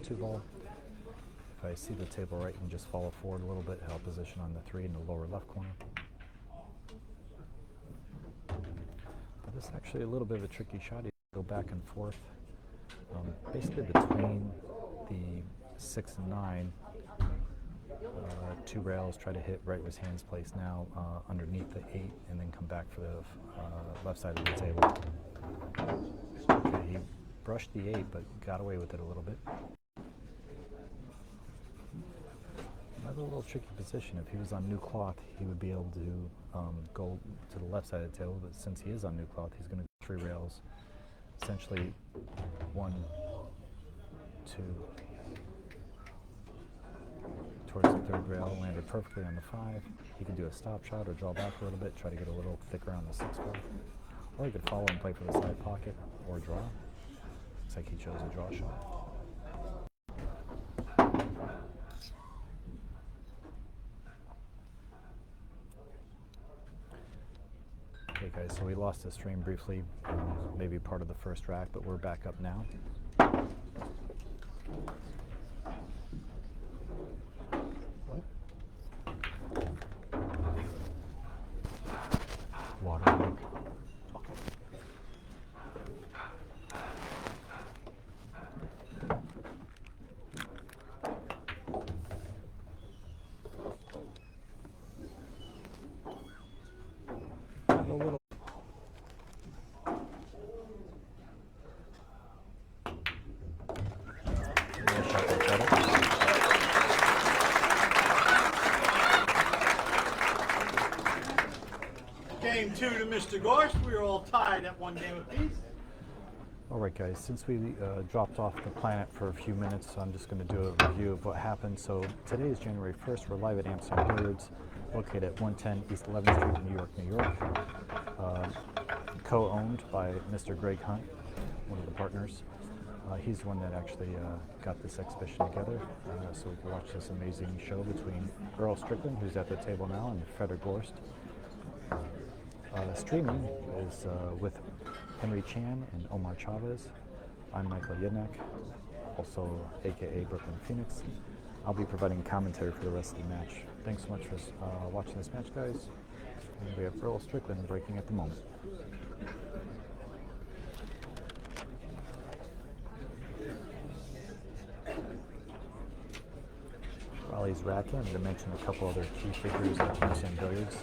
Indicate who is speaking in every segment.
Speaker 1: 2 ball. If I see the table right and just follow forward a little bit, I'll position on the 3 in the lower left corner. But this is actually a little bit of a tricky shot. You go back and forth, basically between the 6 and 9. 2 rails, try to hit right where his hand's placed now, underneath the 8, and then come back for the left side of the table. Okay, he brushed the 8, but got away with it a little bit. Another little tricky position. If he was on new cloth, he would be able to go to the left side of the table, but since he is on new cloth, he's going to go 3 rails, essentially 1, 2, towards the 3rd rail, landed perfectly on the 5. He could do a stop shot or draw back a little bit, try to get a little thicker on the 6 ball. Or he could follow and play for the side pocket or draw. Looks like he chose a draw shot. Okay guys, so we lost the stream briefly, maybe part of the first rack, but we're back up now. Water. A little.
Speaker 2: Game 2 to Mr. Gorst. We are all tied at 1 game apiece.
Speaker 1: All right, guys, since we dropped off the planet for a few minutes, I'm just going to do a review of what happened. So today is January 1st. We're live at Amsterdam Billiards, located at 110 East 11th Street, New York, New York. Co-owned by Mr. Greg Hunt, one of the partners. He's the one that actually got this exhibition together, so we can watch this amazing show between Earl Strickland, who's at the table now, and Fedor Gorst. Streaming is with Henry Chan and Omar Chavez. I'm Michael Yednak, also aka Brooklyn Phoenix. I'll be providing commentary for the rest of the match. Thanks so much for watching this match, guys. And we have Earl Strickland breaking at the moment. While he's racking, I'm going to mention a couple other key figures at Amsterdam Billiards.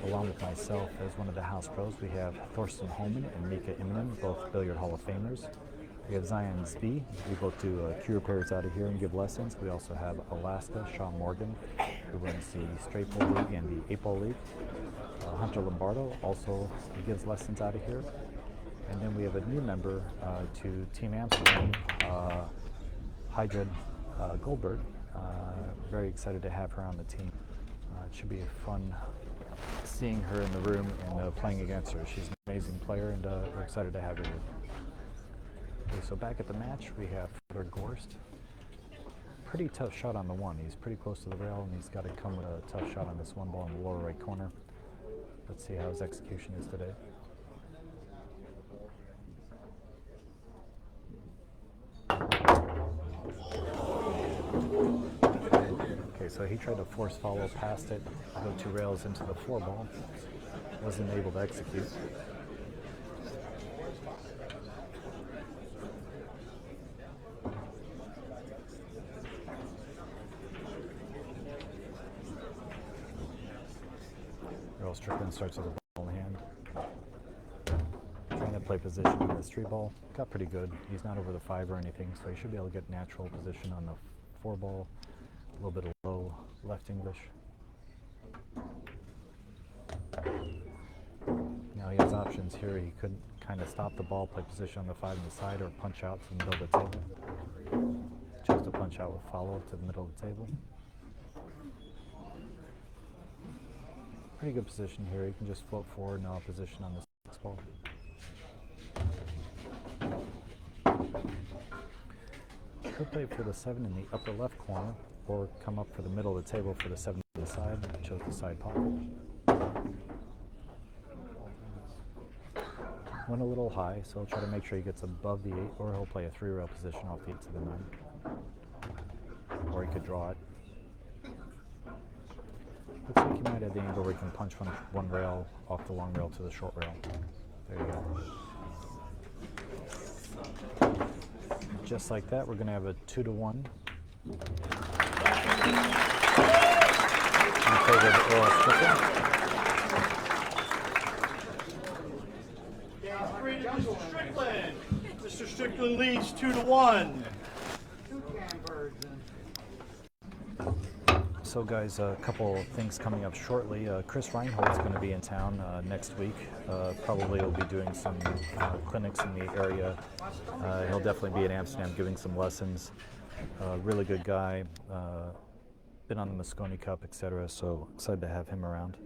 Speaker 1: Along with myself as one of the house pros, we have Thorsten Holman and Mika Immonen, both Billiard Hall of Famers. We have Zion Zbi. We both do key repairs out of here and give lessons. We also have Alaska Shaw Morgan, who runs the Straight Ball League and the 8 Ball League. Hunter Lombardo also gives lessons out of here. And then we have a new member to Team Amsterdam, Hydra Goldberg. Very excited to have her on the team. It should be fun seeing her in the room and playing against her. She's an amazing player, and we're excited to have her here. Okay, so back at the match, we have Fedor Gorst. Pretty tough shot on the 1. He's pretty close to the rail, and he's got to come with a tough shot on this 1 ball in the lower right corner. Let's see how his execution is today. Okay, so he tried to force follow past it, go 2 rails into the 4 ball. Wasn't able to execute. Earl Strickland starts with a ball in hand. Trying to play position on this 3 ball. Got pretty good. He's not over the 5 or anything, so he should be able to get natural position on the 4 ball. A little bit of low left English. Now he has options here. He could kind of stop the ball, play position on the 5 on the side, or punch out from the middle of the table. Chose to punch out with follow to the middle of the table. Pretty good position here. He can just float forward, no position on the 6 ball. Could play for the 7 in the upper left corner, or come up for the middle of the table for the 7 to the side. Chose the side pocket. Went a little high, so he'll try to make sure he gets above the 8, or he'll play a 3 rail position off the 8 to the 9. or he could draw it. Looks like he might have the angle where he can punch from one rail off the long rail to the short rail. There you go. Just like that, we're going to have a 2-1 in favor of Earl Strickland.
Speaker 2: Mr. Strickland. Mr. Strickland leads 2-1.
Speaker 1: So guys, a couple things coming up shortly. Chris Reinhold's going to be in town next week. Probably will be doing some clinics in the area. He'll definitely be in Amsterdam giving some lessons. Really good guy. Been on the Mosconi Cup, etc. So excited to have him around.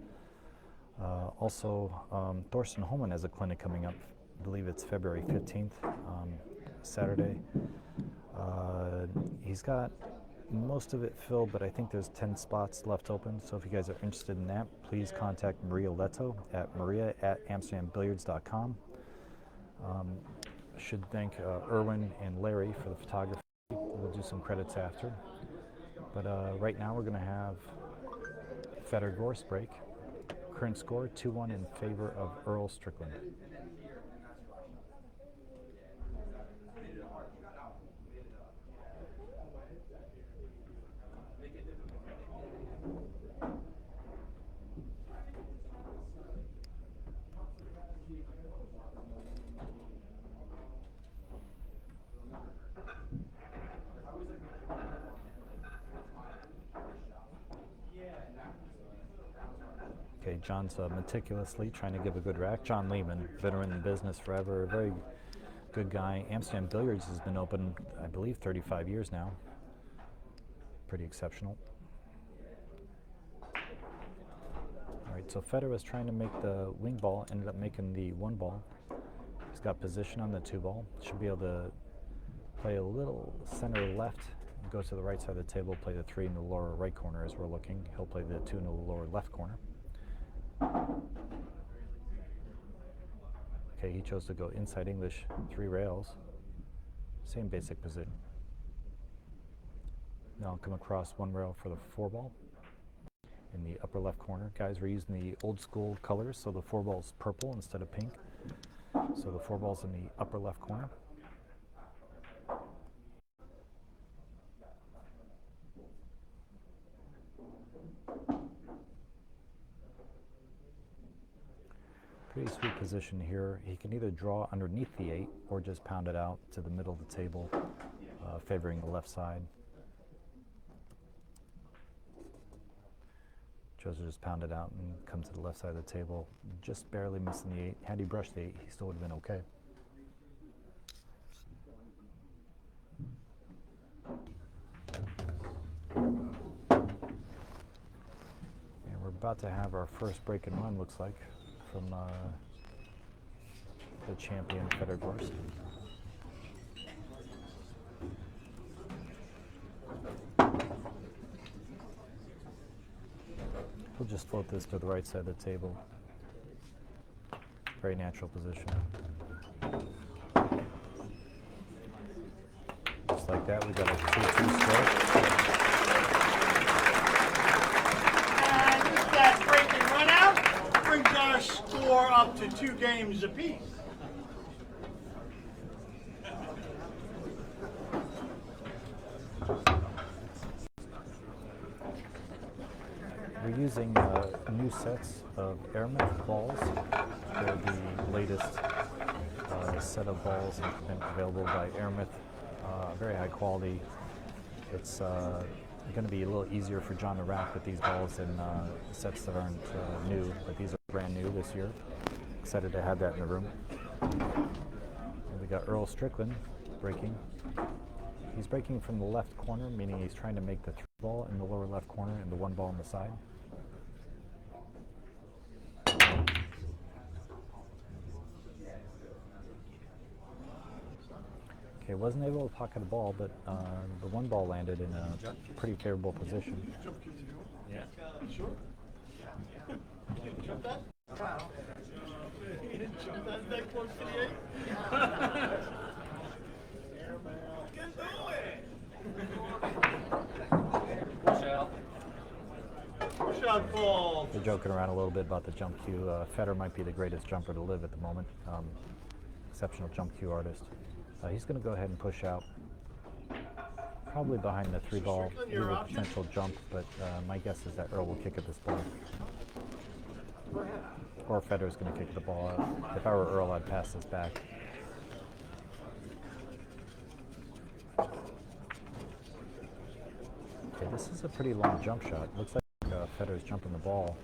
Speaker 1: Also, Thorsten Holman has a clinic coming up. I believe it's February 15th, Saturday. He's got most of it filled, but I think there's 10 spots left open. So if you guys are interested in that, please contact Maria Leto at maria@amsterdambilliards.com. Should thank Erwin and Larry for the photography. We'll do some credits after. But right now we're going to have Fedor Gorst break. Current score 2-1 in favor of Earl Strickland. Okay, John's meticulously trying to give a good rack. John Lehman, veteran in business forever, a very good guy. Amsterdam Billiards has been open, I believe, 35 years now. Pretty exceptional. All right, so Fedor was trying to make the wing ball, ended up making the 1 ball. He's got position on the 2 ball. Should be able to play a little center left, go to the right side of the table, play the 3 in the lower right corner as we're looking. He'll play the 2 in the lower left corner. Okay, he chose to go inside English 3 rails. Same basic position. Now I'll come across 1 rail for the 4 ball in the upper left corner. Guys, we're using the old school colors, so the 4 ball's purple instead of pink. So the 4 ball's in the upper left corner. Pretty sweet position here. He can either draw underneath the 8 or just pound it out to the middle of the table, favoring the left side. Chose to just pound it out and come to the left side of the table, just barely missing the 8. Had he brushed the 8, he still would have been okay. And we're about to have our first break and run, looks like, from the champion Fedor Gorst. We'll just float this to the right side of the table. Very natural position. Just like that, we got a 2-2 stroke.
Speaker 2: And with that break and run out, brings our score up to 2 games apiece.
Speaker 1: We're using new sets of Airmouth balls. They're the latest set of balls available by Airmouth. Very high quality. It's going to be a little easier for John to rack with these balls than sets that aren't new, but these are brand new this year. Excited to have that in the room. And we got Earl Strickland breaking. He's breaking from the left corner, meaning he's trying to make the 3 ball in the lower left corner and the 1 ball on the side. Okay, wasn't able to pocket the ball, but the 1 ball landed in a pretty favorable position.
Speaker 2: Yeah. Sure. You didn't jump that? You didn't jump that close to the 8? You can do it! on fold.
Speaker 1: They're joking around a little bit about the jump cue. Fedor might be the greatest jumper to live at the moment. Exceptional jump cue artist. He's going to go ahead and push out. Probably behind the 3-ball, leave a potential jump, but my guess is that Earl will kick at this ball. Or Fedor's going to kick the ball out. If I were Earl, I'd pass this back. Okay, this is a pretty long jump shot. Looks like Fedor's jumping the ball.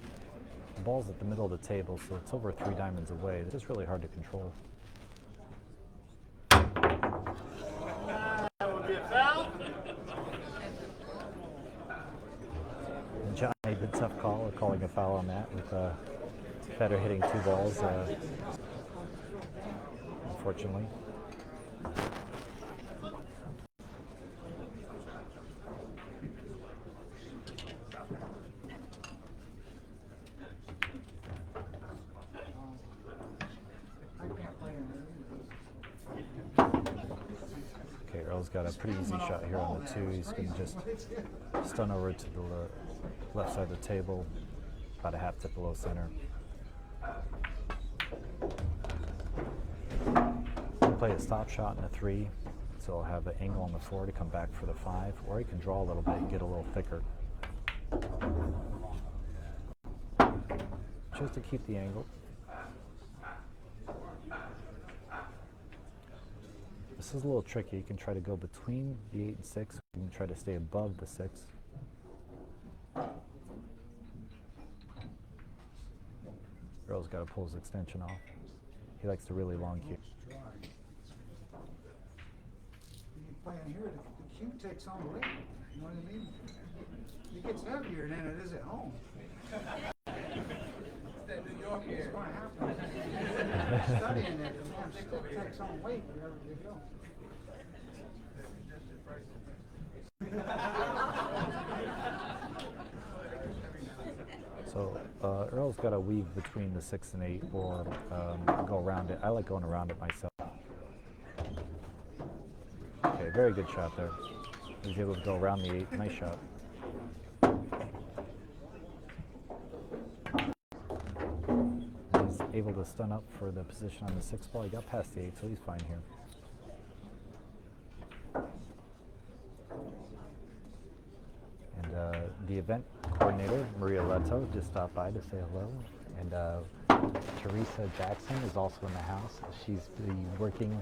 Speaker 1: The ball's at the middle of the table, so it's over 3 diamonds away. This is really hard to control.
Speaker 2: That would be a foul.
Speaker 1: And John made the tough call of calling a foul on that with Fedor hitting 2 balls, unfortunately. Okay, Earl's got a pretty easy shot here on the 2. He's going to just stun over to the left side of the table, about a half tip below center. He'll play a stop shot in the 3, so he'll have an angle on the 4 to come back for the 5, or he can draw a little bit and get a little thicker. Just to keep the angle. This is a little tricky. You can try to go between the 8 and 6. You can try to stay above the 6. Earl's got to pull his extension off. He likes the really long cue.
Speaker 3: Playing here, the cue takes on weight. You know what I mean? It gets heavier than it is at home. That New York is going to happen. Studying it, the man still takes on weight wherever you go.
Speaker 1: So Earl's got to weave between the 6 and 8 or go around it. I like going around it myself. Okay, very good shot there. He's able to go around the 8. Nice shot. He's able to stun up for the position on the 6 ball. He got past the 8, so he's fine here. And the event coordinator, Maria Leto, just stopped by to say hello. And Teresa Jackson is also in the house. She's been working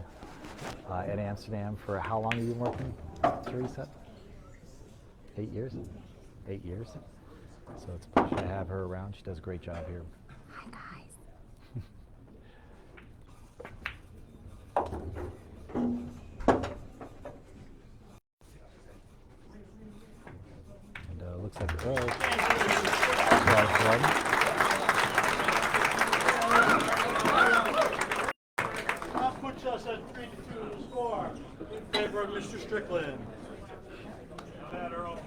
Speaker 1: in Amsterdam for how long have you been working, Teresa? 8 years? 8 years. So it's a pleasure to have her around. She does a great job here.
Speaker 4: Hi, guys.
Speaker 1: And looks like Earl.
Speaker 2: That puts us at 3-2 score in favor of Mr. Strickland. That Earl.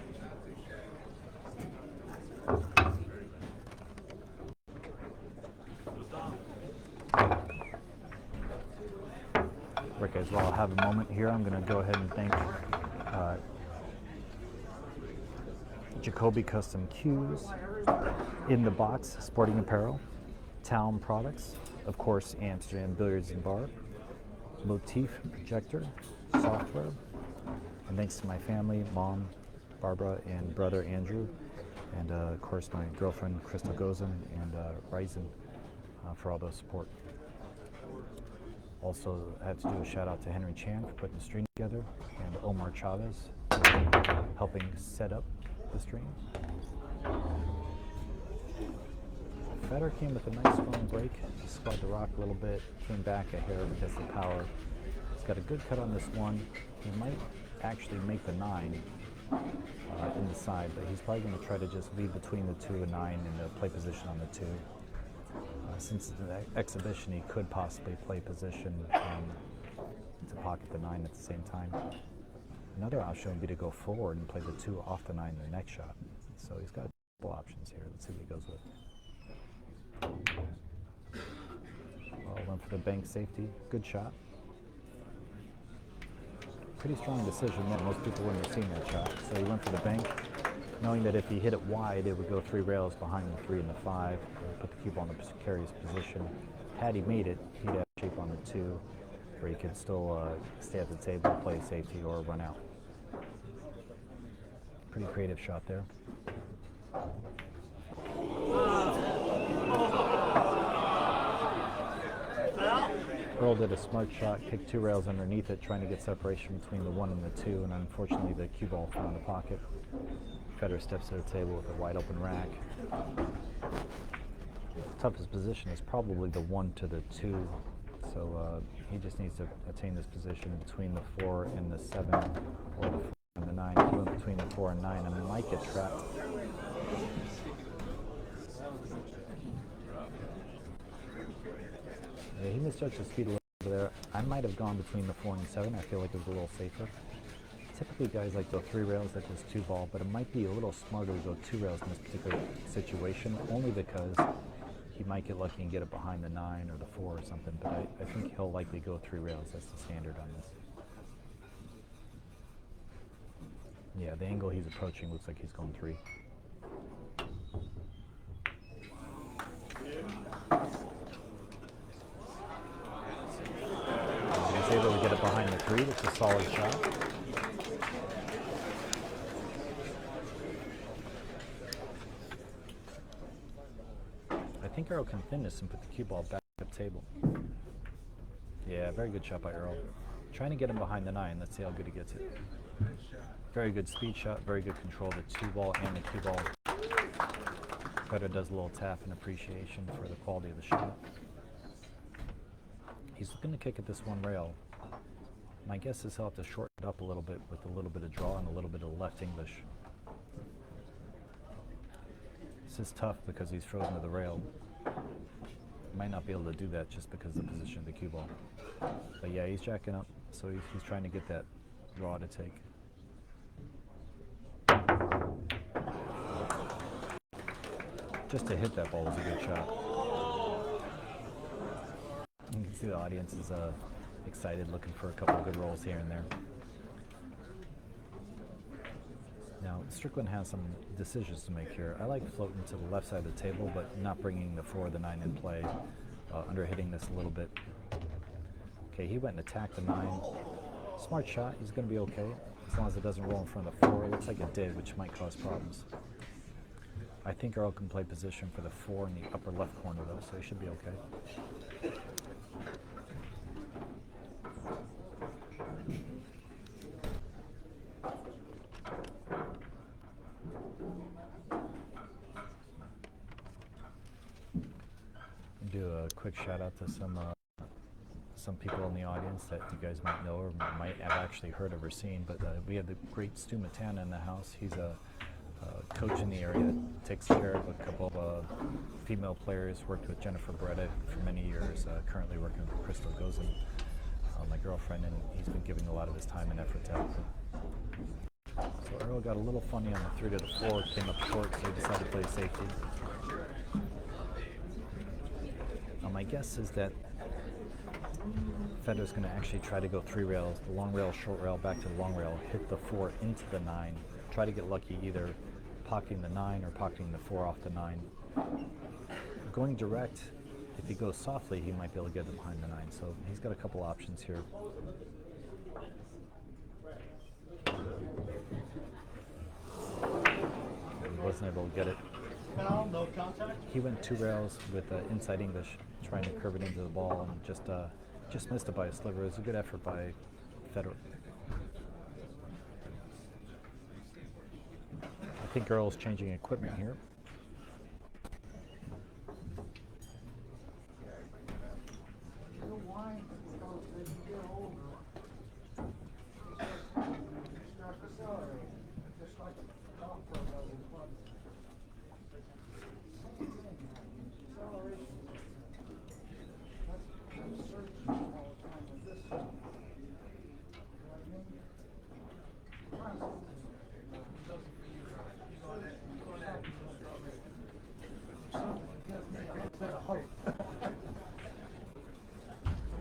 Speaker 1: Rick, as well, I'll have a moment here. I'm going to go ahead and thank Jacoby Custom Cues, In the Box Sporting Apparel, Town Products, of course, Amsterdam Billiards and Bar, Motif Projector, Software, and thanks to my family, Mom, Barbara, and brother Andrew, and of course my girlfriend Crystal Gozin and Ryzen for all the support. Also, I have to do a shout out to Henry Chan for putting the stream together, and Omar Chavez helping set up the stream. Fedor came with a nice strong break, squad the rock a little bit, came back a hair because of the power. He's got a good cut on this 1. He might actually make the 9 in the side, but he's probably going to try to just leave between the 2 and 9 in the play position on the 2. Since it's an exhibition, he could possibly play position to pocket the 9 at the same time. Another option would be to go forward and play the 2 off the 9 in the next shot. So he's got a couple options here. Let's see what he goes with. Well, went for the bank safety. Good shot. Pretty strong decision that most people wouldn't have seen that shot. So he went for the bank. knowing that if he hit it wide, it would go 3 rails behind the 3 and the 5, put the cue ball in the precarious position. Had he made it, he'd have shape on the 2, where he could still stay at the table, play safety, or run out. Pretty creative shot there. Earl did a smart shot, kicked 2 rails underneath it, trying to get separation between the 1 and the 2, and unfortunately the cue ball fell in the pocket. Fedor steps to the table with a wide open rack. Toughest position is probably the 1 to the 2, so he just needs to attain this position between the 4 and the 7, or the 4 and the 9. He went between the 4 and 9 and might get trapped. Yeah, he misjudged the speed a little bit there. I might have gone between the 4 and 7. I feel like it was a little safer. Typically guys like go 3 rails, that goes 2 ball, but it might be a little smarter to go 2 rails in this particular situation, only because he might get lucky and get it behind the 9 or the 4 or something, but I think he'll likely go 3 rails. That's the standard on this. Yeah, the angle he's approaching looks like he's going 3. He's able to get it behind the 3, which is a solid shot. I think Earl can thin this and put the cue ball back at the table. Yeah, very good shot by Earl. Trying to get him behind the 9. Let's see how good he gets it. Very good speed shot, very good control of the 2 ball and the cue ball. Fedor does a little tap in appreciation for the quality of the shot. He's looking to kick at this 1 rail. My guess is he'll have to shorten it up a little bit with a little bit of draw and a little bit of left English. This is tough because he's frozen to the rail. Might not be able to do that just because of the position of the cue ball. But yeah, he's jacking up, so he's trying to get that draw to take. Just to hit that ball was a good shot. You can see the audience is excited, looking for a couple of good rolls here and there. Now, Strickland has some decisions to make here. I like floating to the left side of the table, but not bringing the 4 or the 9 in play, under-hitting this a little bit. Okay, he went and attacked the 9. Smart shot, he's going to be okay, as long as it doesn't roll in front of the 4. It looks like it did, which might cause problems. I think Earl can play position for the 4 in the upper left corner, though, so he should be okay. Do a quick shout out to some people in the audience that you guys might know or might have actually heard of or seen, but we have the great Stu Matana in the house. He's a coach in the area that takes care of a couple of female players, worked with Jennifer Beretta for many years, currently working with Crystal Gozen, my girlfriend, and he's been giving a lot of his time and effort to help her. So Earl got a little funny on the 3 to the 4, came up short, so he decided to play safety. My guess is that Fedor's going to actually try to go 3 rails, the long rail, short rail, back to the long rail, hit the 4 into the 9, try to get lucky either pocketing the 9 or pocketing the 4 off the 9. Going direct, if he goes softly, he might be able to get it behind the 9, so he's got a couple options here. He wasn't able to get it.
Speaker 2: No contact.
Speaker 1: He went 2 rails with inside English, trying to curve it into the ball, and just missed it by a sliver. It was a good effort by Fedor. I think Earl's changing equipment here.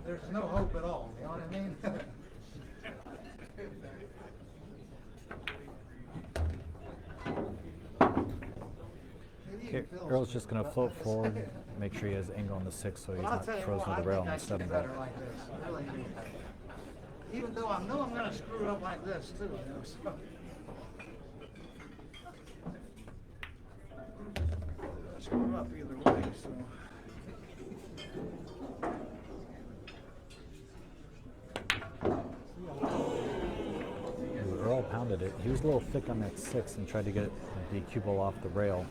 Speaker 3: There's no hope at all, you know what I mean?
Speaker 1: Okay, Earl's just going to float forward, make sure he has angle on the 6 so he's
Speaker 3: But I'll
Speaker 1: not
Speaker 3: tell you
Speaker 1: frozen
Speaker 3: what,
Speaker 1: to the
Speaker 3: I
Speaker 1: rail
Speaker 3: think
Speaker 1: on
Speaker 3: I
Speaker 1: the
Speaker 3: should
Speaker 1: 7
Speaker 3: do
Speaker 1: ball.
Speaker 3: better like this. I really do. Even though I know I'm going to screw it up like this too. You know, so. I screw up either way. So.
Speaker 1: Earl pounded it. He was a little thick on that 6 and tried to get the cue ball off the rail.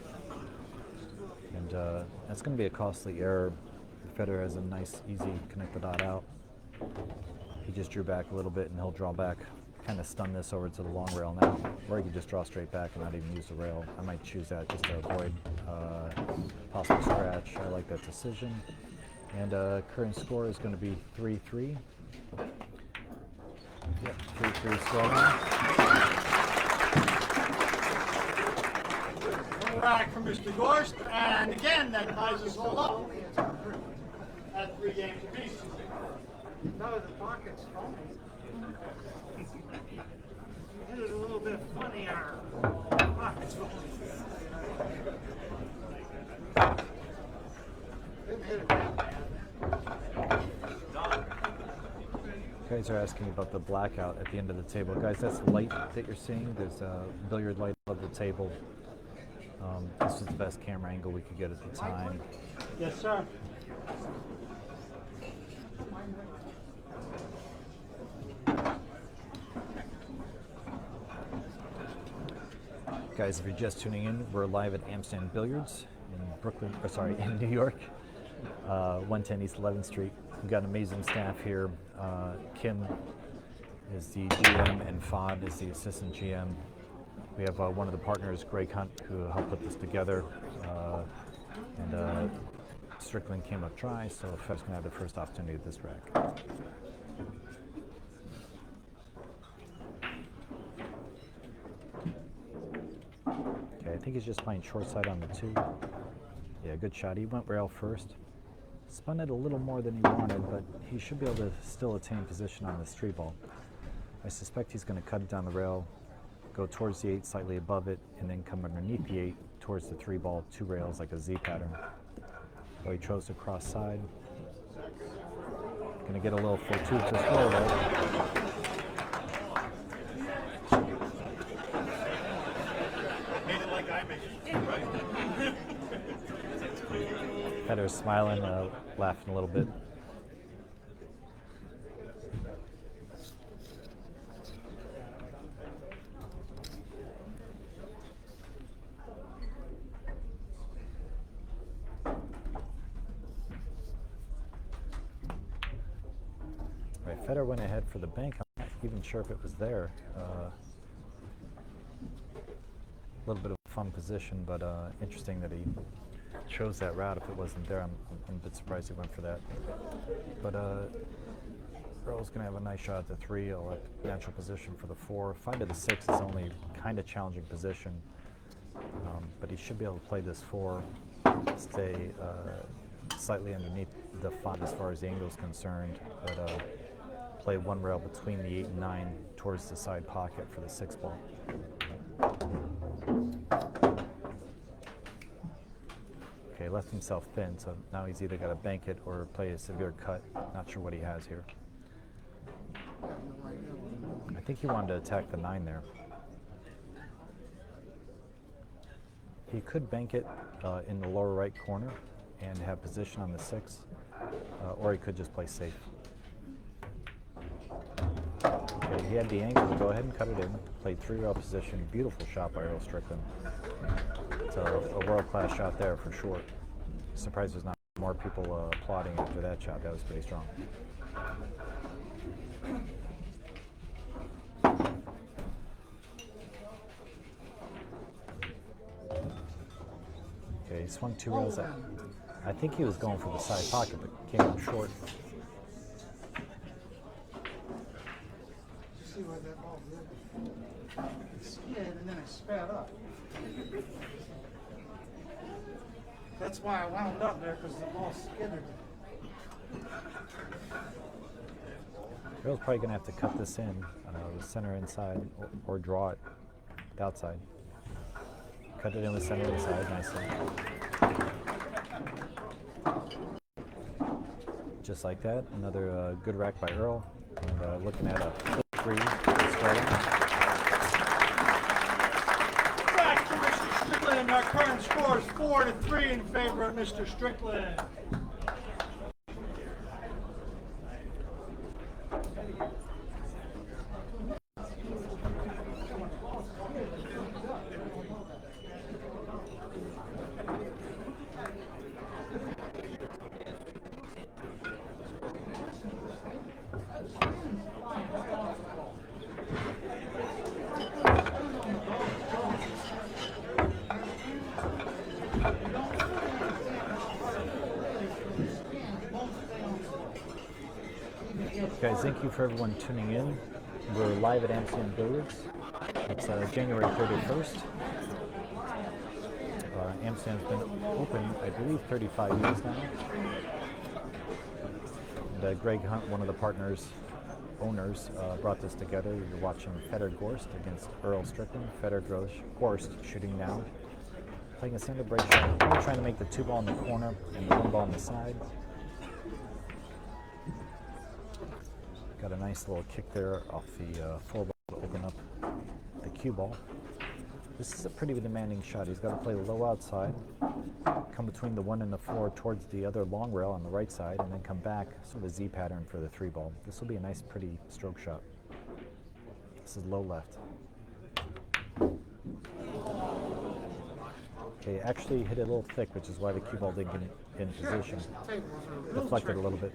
Speaker 1: And that's going to be a costly error. Fedor has a nice, easy connect the dot out. He just drew back a little bit and he'll draw back, kind of stun this over to the long rail now. Or he could just draw straight back and not even use the rail. I might choose that just to avoid possible scratch. I like that decision. And current score is going to be 3-3. Yep, 3-3 scoreline.
Speaker 2: Back from Mr. Gorst, and again, that ties us all up at 3 games apiece.
Speaker 3: No, the pocket's phony. You did it a little bit funnier. Pocket's phony. Didn't hit it that bad.
Speaker 1: Guys are asking about the blackout at the end of the table. Guys, that's light that you're seeing. There's a billiard light above the table. This was the best camera angle we could get at the time.
Speaker 2: Yes, sir.
Speaker 1: Guys, if you're just tuning in, we're live at Amsterdam Billiards in New York, 110 East 11th Street. We've got an amazing staff here. Kim is the GM and Fod is the assistant GM. We have one of the partners, Greg Hunt, who helped put this together. And Strickland came up dry, so Fed's going to have the first opportunity at this rack. Okay, I think he's just playing short side on the 2. Yeah, good shot. He went rail first. Spun it a little more than he wanted, but he should be able to still attain position on this 3 ball. I suspect he's going to cut it down the rail, go towards the 8, slightly above it, and then come underneath the 8 towards the 3 ball, 2 rails like a Z pattern. So he chose to cross side. Going to get a little fortuitous roll there. Fedor's smiling, laughing a little bit. Right, Fedor went ahead for the bank. I'm not even sure if it was there. A little bit of a fun position, but interesting that he chose that route. If it wasn't there, I'm a bit surprised he went for that. But Earl's going to have a nice shot at the 3. He'll have natural position for the 4. 5 to the 6 is only kind of challenging position, but he should be able to play this 4, stay slightly underneath the 5 as far as the angle is concerned, but play 1 rail between the 8 and 9 towards the side pocket for the 6 ball. Okay, left himself thin, so now he's either got to bank it or play a severe cut. Not sure what he has here. I think he wanted to attack the 9 there. He could bank it in the lower right corner and have position on the 6, or he could just play safe. Okay, he had the angle to go ahead and cut it in. Played 3 rail position. Beautiful shot by Earl Strickland. It's a world-class shot there for sure. Surprised there's not more people applauding after that shot. That was pretty strong. Okay, he swung 2 rails out. I think he was going for the side pocket, but came up short.
Speaker 3: See what that ball did? It skid and then it sped up. That's why I wound up there, because the ball skidded.
Speaker 1: Earl's probably going to have to cut this in, the center inside, or draw it outside. cut it in the center of the side nicely. Just like that, another good rack by Earl. And looking at a 3 square.
Speaker 2: Back to Mr. Strickland. Our current score is 4-3 in favor of Mr. Strickland.
Speaker 1: Guys, thank you for everyone tuning in. We're live at Amsterdam Billiards. It's January 31st. Amsterdam's been open, I believe, 35 years now. And Greg Hunt, one of the owners, brought this together. You're watching Fedor Gorst against Earl Strickland. Fedor Gorst shooting now. Playing a single break shot. Only trying to make the 2 ball in the corner and the 1 ball on the side. Got a nice little kick there off the 4 ball to open up the cue ball. This is a pretty demanding shot. He's got to play low outside, come between the 1 and the 4 towards the other long rail on the right side, and then come back, sort of a Z pattern for the 3 ball. This will be a nice, pretty stroke shot. This is low left. Okay, actually hit it a little thick, which is why the cue ball didn't get in position. Deflected a little bit.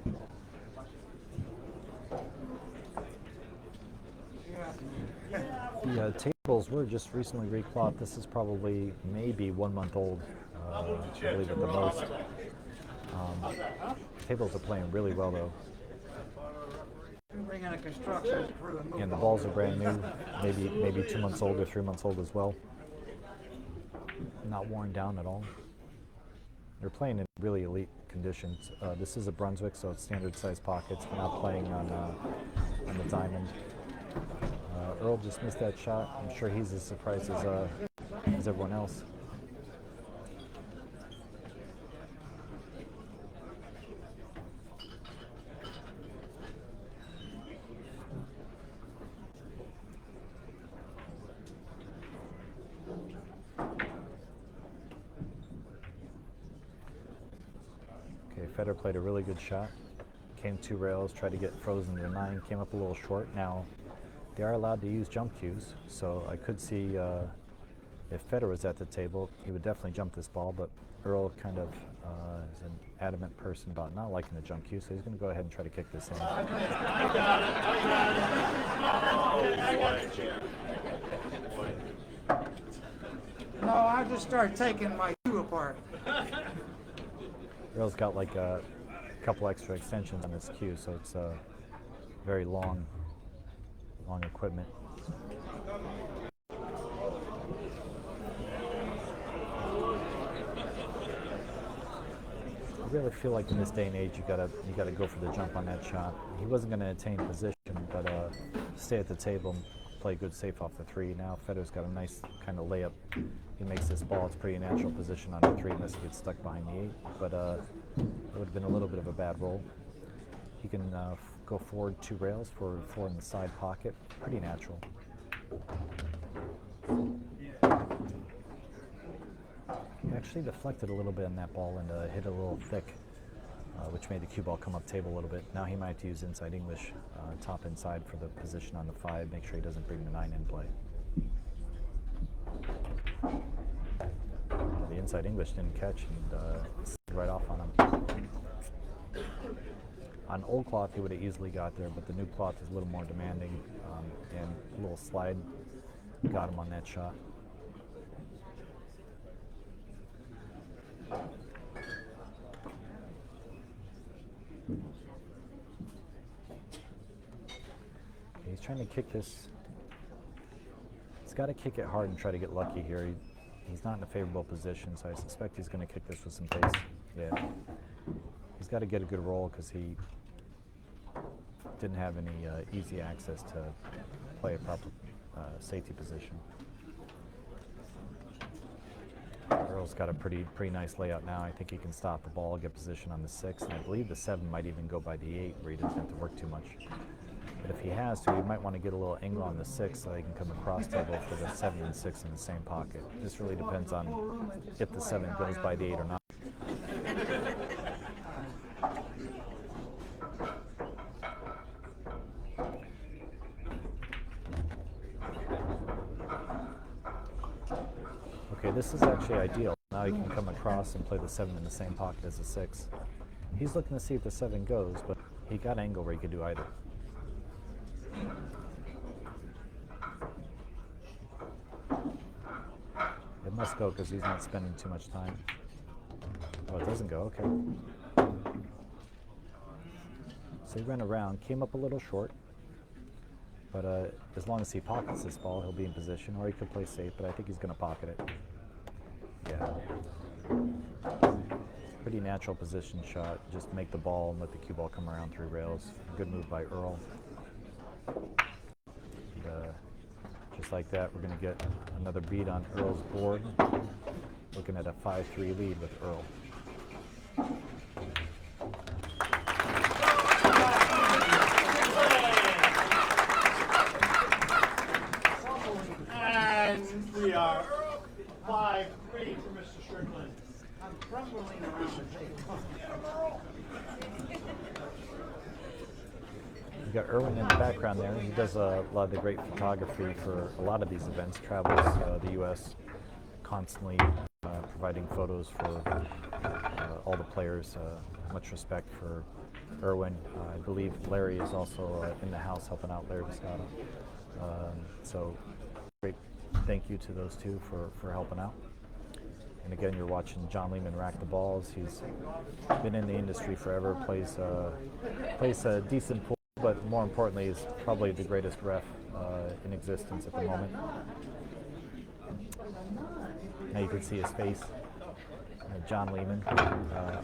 Speaker 1: The tables were just recently recloth. This is probably maybe 1 month old, I believe at the most. Tables are playing really well though.
Speaker 3: Bring in a construction crew.
Speaker 1: And the balls are brand new, maybe 2 months old or 3 months old as well. Not worn down at all. They're playing in really elite conditions. This is a Brunswick, so it's standard size pockets. We're not playing on the diamond. Earl just missed that shot. I'm sure he's as surprised as everyone else. Okay, Fedor played a really good shot. Came 2 rails, tried to get frozen to 9, came up a little short. Now, they are allowed to use jump cues, so I could see if Fedor was at the table, he would definitely jump this ball, but Earl kind of is an adamant person about not liking the jump cue, so he's going to go ahead and try to kick this in.
Speaker 3: No, I just start taking my cue apart.
Speaker 1: Earl's got like a couple extra extensions on his cue, so it's very long equipment. I really feel like in this day and age you gotta go for the jump on that shot. He wasn't gonna attain position, but stay at the table and play good safe off the 3. Now Fedor's got a nice kind of layup. He makes this ball, it's pretty natural position on the 3 unless he gets stuck behind the 8, but it would have been a little bit of a bad roll. He can go forward 2 rails for 4 in the side pocket. Pretty natural. He actually deflected a little bit on that ball and hit a little thick, which made the cue ball come up table a little bit. Now he might have to use inside English, top inside for the position on the 5. Make sure he doesn't bring the 9 in play. The inside English didn't catch and slid right off on him. On old cloth, he would have easily got there, but the new cloth is a little more demanding, and a little slide got him on that shot. He's trying to kick this. He's got to kick it hard and try to get lucky here. He's not in a favorable position, so I suspect he's going to kick this with some pace. Yeah. He's got to get a good roll because he didn't have any easy access to play a proper safety position. got a pretty nice layout now. I think he can stop the ball, get position on the 6, and I believe the 7 might even go by the 8, where he doesn't have to work too much. But if he has to, he might want to get a little angle on the 6 so he can come across table for the 7 and 6 in the same pocket. This really depends on if the 7 goes by the 8 or not. Okay, this is actually ideal. Now he can come across and play the 7 in the same pocket as the 6. He's looking to see if the 7 goes, but he got angle where he could do either. It must go because he's not spending too much time. Oh, it doesn't go, okay. So he ran around, came up a little short, but as long as he pockets this ball, he'll be in position, or he could play safe, but I think he's going to pocket it. Yeah. Pretty natural position shot. Just make the ball and let the cue ball come around 3 rails. Good move by Earl. And, just like that, we're going to get another beat on Earl's board. Looking at a 5-3 lead with Earl.
Speaker 2: And we are 5-3 for Mr. Strickland.
Speaker 3: I'm crumbling around the table.
Speaker 1: You've got Erwin in the background there. He does a lot of the great photography for a lot of these events. Travels the U.S. constantly, providing photos for all the players. Much respect for Erwin. I believe Larry is also in the house helping out Larry Viscato. So great thank you to those two for helping out. And again, you're watching John Lehman rack the balls. He's been in the industry forever, plays a decent pool, but more importantly is probably the greatest ref in existence at the moment. Now you can see his face. John Lehman,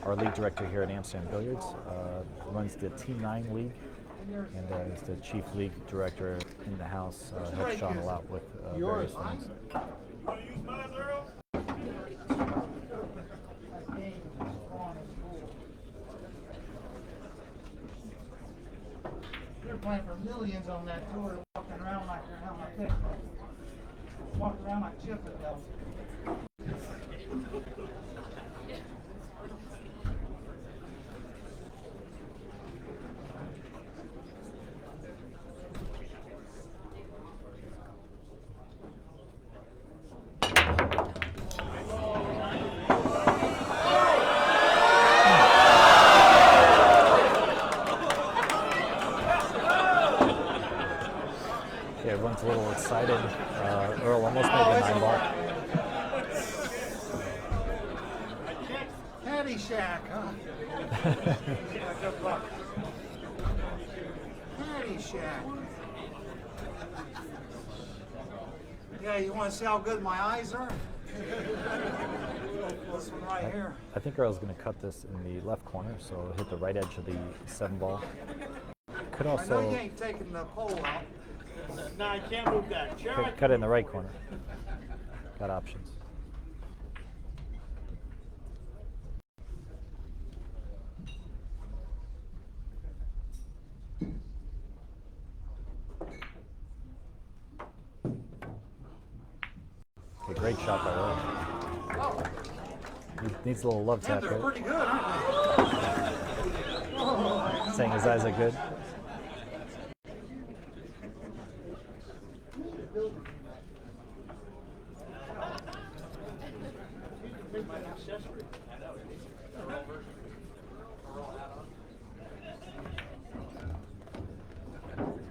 Speaker 1: our league director here at Amsterdam Billiards, runs the Team 9 League and is the chief league director in the house, helps Sean a lot with various things.
Speaker 3: They're playing for millions on that tour, walking around like they're having a picnic. Walking around like Chippendales.
Speaker 1: Everyone's a little excited. Earl almost made the 9 ball.
Speaker 3: Caddyshack, huh? Good luck. Caddyshack. Yeah, you want to see how good my eyes are? This one right here.
Speaker 1: I think Earl's going to cut this in the left corner, so hit the right edge of the 7 ball. Could
Speaker 3: I know
Speaker 1: also
Speaker 3: you ain't taking the pole out.
Speaker 2: No, I can't move that.
Speaker 1: cut it in the right corner. Got options. Okay, great shot by Earl. He needs a little love tap
Speaker 3: They're
Speaker 1: there.
Speaker 3: pretty good, aren't they?
Speaker 1: Saying his eyes are good.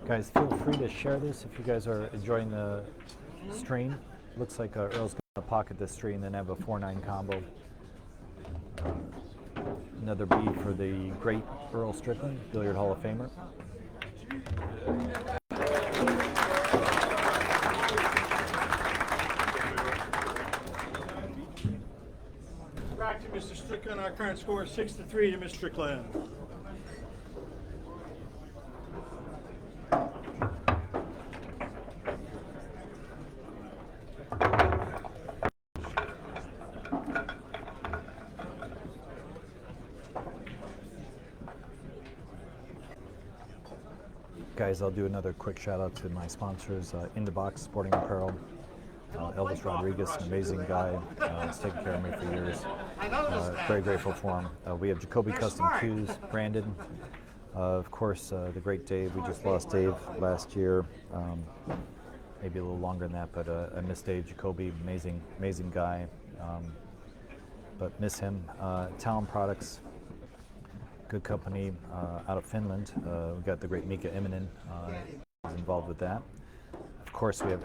Speaker 1: Guys, feel free to share this if you guys are enjoying the stream. Looks like Earl's going to pocket this stream and then have a 4-9 combo. Another bead for the great Earl Strickland, Billiard Hall of Famer.
Speaker 2: Back to Mr. Strickland. Our current score is 6-3 to Mr. Strickland.
Speaker 1: guys, I'll do another quick shout out to my sponsors, In the Box Sporting Apparel. Elvis Rodriguez, an amazing guy. He's taken care of me for years. Very grateful for him. We have Jacoby Custom Cues, Brandon. Of course, the great Dave. We just lost Dave last year. Maybe a little longer than that, but I miss Dave. Jacoby, amazing guy. But miss him. Talon Products, good company out of Finland. We've got the great Mika Immonen involved with that. Of course, we have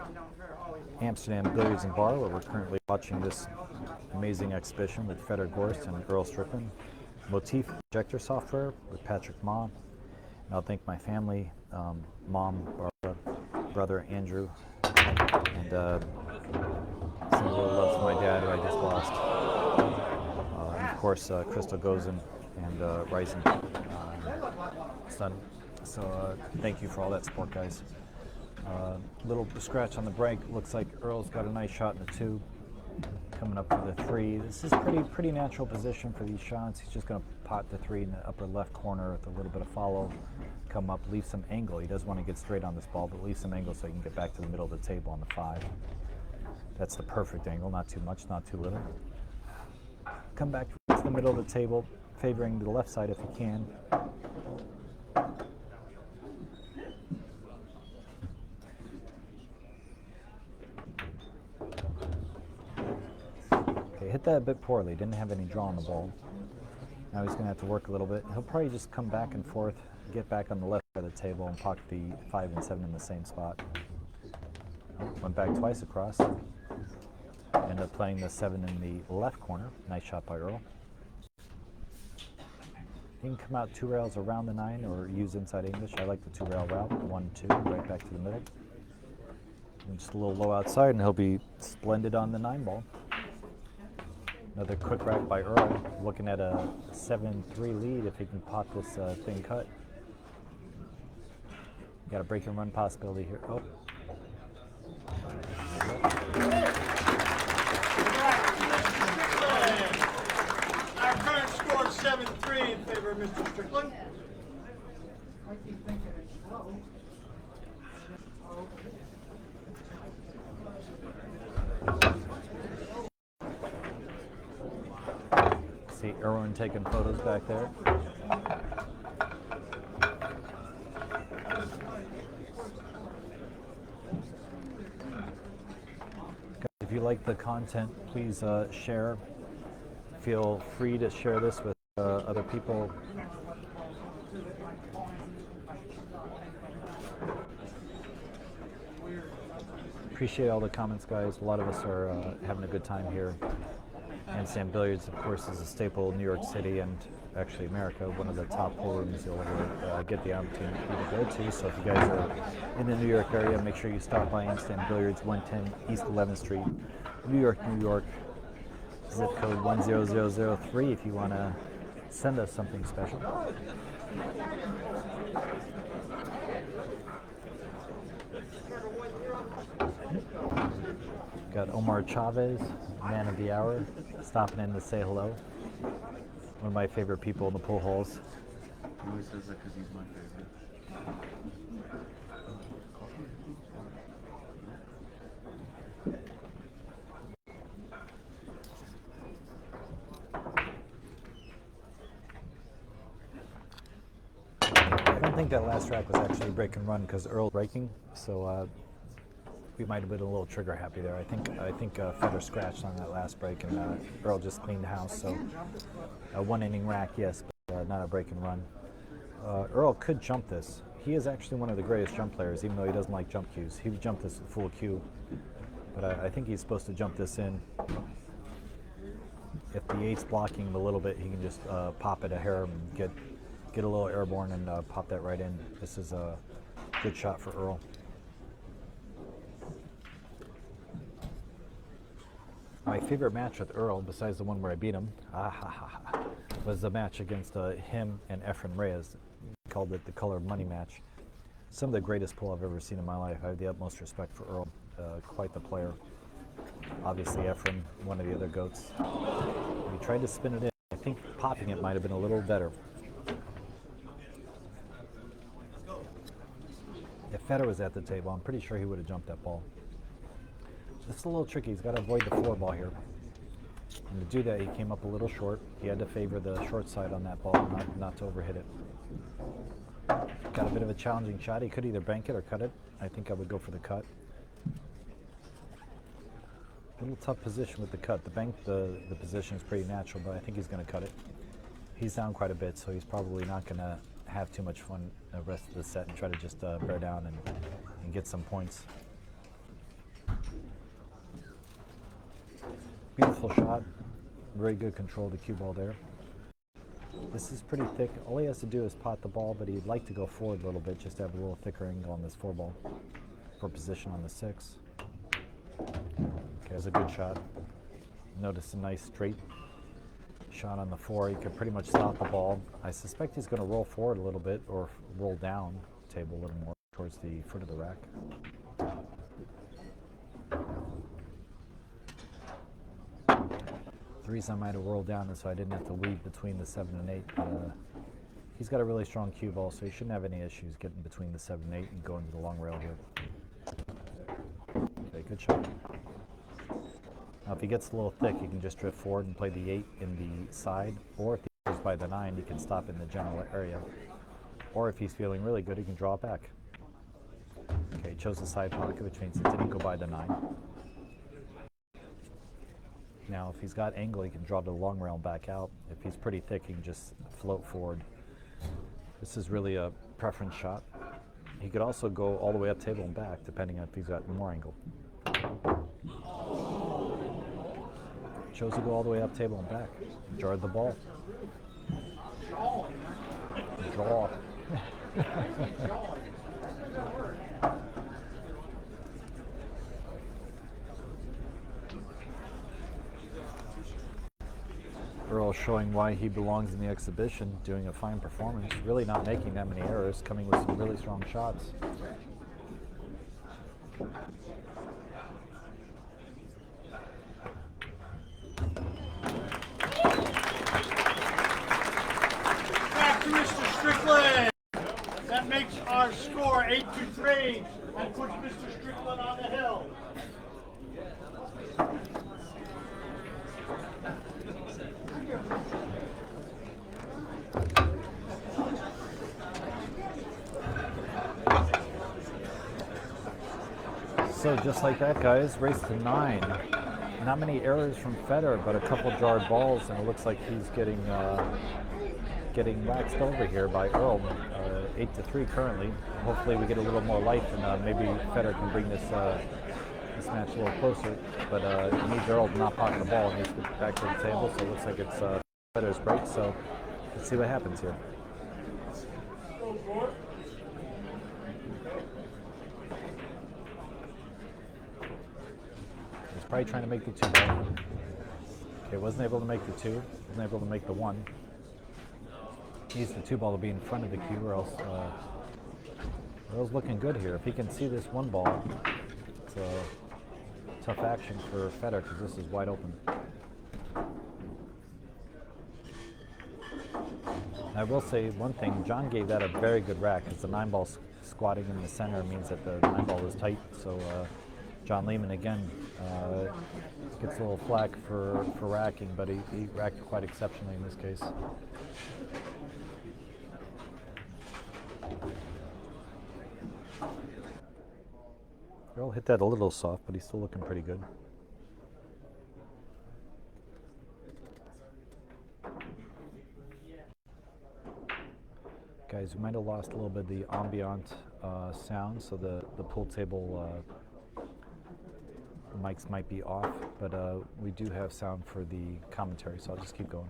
Speaker 1: Amsterdam Billiards and Bar, where we're currently watching this amazing exhibition with Fedor Gorst and Earl Strickland. Motif Projector Software with Patrick Ma. And I'll thank my family, mom, Barbara, brother Andrew, and some little love for my dad, who I just lost. And of course, Crystal Gozen and Rising son. So thank you for all that support, guys. Little scratch on the break. Looks like Earl's got a nice shot in the 2. Coming up for the 3. This is pretty natural position for these shots. He's just going to pot the 3 in the upper left corner with a little bit of follow. Come up, leave some angle. He does want to get straight on this ball, but leave some angle so he can get back to the middle of the table on the 5. That's the perfect angle. Not too much, not too little. Come back to the middle of the table, favoring the left side if you can. Hit that a bit poorly, didn't have any draw on the ball. Now he's going to have to work a little bit. He'll probably just come back and forth, get back on the left side of the table and pocket the 5 and 7 in the same spot. Went back twice across. Ended up playing the 7 in the left corner. Nice shot by Earl. You can come out 2 rails around the 9 or use inside English. I like the 2 rail route, 1, 2, right back to the middle. And just a little low outside and he'll be splendid on the 9 ball. Another quick rack by Earl, looking at a 7-3 lead if he can pot this thin cut. Got a break and run possibility here. Oh.
Speaker 2: Our current score is 7-3 in favor of Mr. Strickland.
Speaker 3: I keep thinking it's slow.
Speaker 1: See Erwin taking photos back there. If you like the content, please share. Feel free to share this with other people. Appreciate all the comments, guys. A lot of us are having a good time here. Handstand Billiards, of course, is a staple in New York City and actually America, one of the top pool rooms you'll ever get the opportunity to go to. So if you guys are in the New York area, make sure you stop by Handstand Billiards, 110 East 11th Street, New York, New York, zip code 10003 if you want to send us something special. Got Omar Chavez, man of the hour, stopping in to say hello. One of my favorite people in the pool halls.
Speaker 4: He always says that because he's my favorite.
Speaker 1: I don't think that last rack was actually break and run because Earl breaking, so we might have been a little trigger happy there. I think Fedor scratched on that last break, and Earl just cleaned the house. So a 1 inning rack, yes, but not a break and run. Earl could jump this. He is actually one of the greatest jump players, even though he doesn't like jump cues. He would jump this at full cue, but I think he's supposed to jump this in. If the 8's blocking him a little bit, he can just pop it a hair and get a little airborne and pop that right in. This is a good shot for Earl. My favorite match with Earl, besides the one where I beat him, was the match against him and Efren Reyes. We called it the Color of Money match. Some of the greatest pull I've ever seen in my life. I have the utmost respect for Earl. Quite the player. Obviously Efren, one of the other GOATs. We tried to spin it in. I think popping it might have been a little better. If Fedor was at the table, I'm pretty sure he would have jumped that ball. This is a little tricky. He's got to avoid the 4 ball here. And to do that, he came up a little short. He had to favor the short side on that ball, not to overhit it. Got a bit of a challenging shot. He could either bank it or cut it. I think I would go for the cut. A little tough position with the cut. The bank, the position is pretty natural, but I think he's going to cut it. He's down quite a bit, so he's probably not going to have too much fun the rest of the set and try to just bear down and get some points. Beautiful shot. Very good control of the cue ball there. This is pretty thick. All he has to do is pot the ball, but he'd like to go forward a little bit, just to have a little thicker angle on this 4 ball for position on the 6. Okay, that's a good shot. Notice a nice straight shot on the 4. He could pretty much stop the ball. I suspect he's going to roll forward a little bit or roll down the table a little more towards the foot of the rack. The reason I might have rolled down is so I didn't have to weave between the 7 and 8. But, he's got a really strong cue ball, so he shouldn't have any issues getting between the 7 and 8 and going to the long rail here. Okay, good shot. Now, if he gets a little thick, he can just drift forward and play the 8 in the side, or if he goes by the 9, he can stop in the general area. Or if he's feeling really good, he can draw it back. Okay, he chose the side pocket, which means it didn't go by the 9. Now, if he's got angle, he can draw the long rail back out. If he's pretty thick, he can just float forward. This is really a preference shot. He could also go all the way up table and back, depending on if he's got more angle. Chose to go all the way up table and back. Jarred the ball. Draw. Earl showing why he belongs in the exhibition, doing a fine performance, really not making that many errors, coming with some really strong shots.
Speaker 2: Back to Mr. Strickland. That makes our score 8-3 and puts Mr. Strickland on the hill.
Speaker 1: So just like that, guys, race to 9. Not many errors from Fedor, but a couple jarred balls, and it looks like he's getting waxed over here by Earl. 8-3 currently. Hopefully we get a little more life, and maybe Fedor can bring this match a little closer. But he needs Earl to not pocket the ball, and he's back to the table, so it looks like it's Fedor's break. So let's see what happens here. He's probably trying to make the 2 ball. Okay, wasn't able to make the 2. Wasn't able to make the 1. Needs the 2 ball to be in front of the cue, or else Earl's looking good here. If he can see this 1 ball, it's a tough action for Fedor because this is wide open. I will say one thing, John gave that a very good rack because the 9 ball squatting in the center means that the 9 ball is tight. So John Lehman again gets a little flack for racking, but he racked quite exceptionally in this case. Earl hit that a little soft, but he's still looking pretty good. Guys, we might have lost a little bit of the ambient sound, so the pool table mics might be off, but we do have sound for the commentary, so I'll just keep going.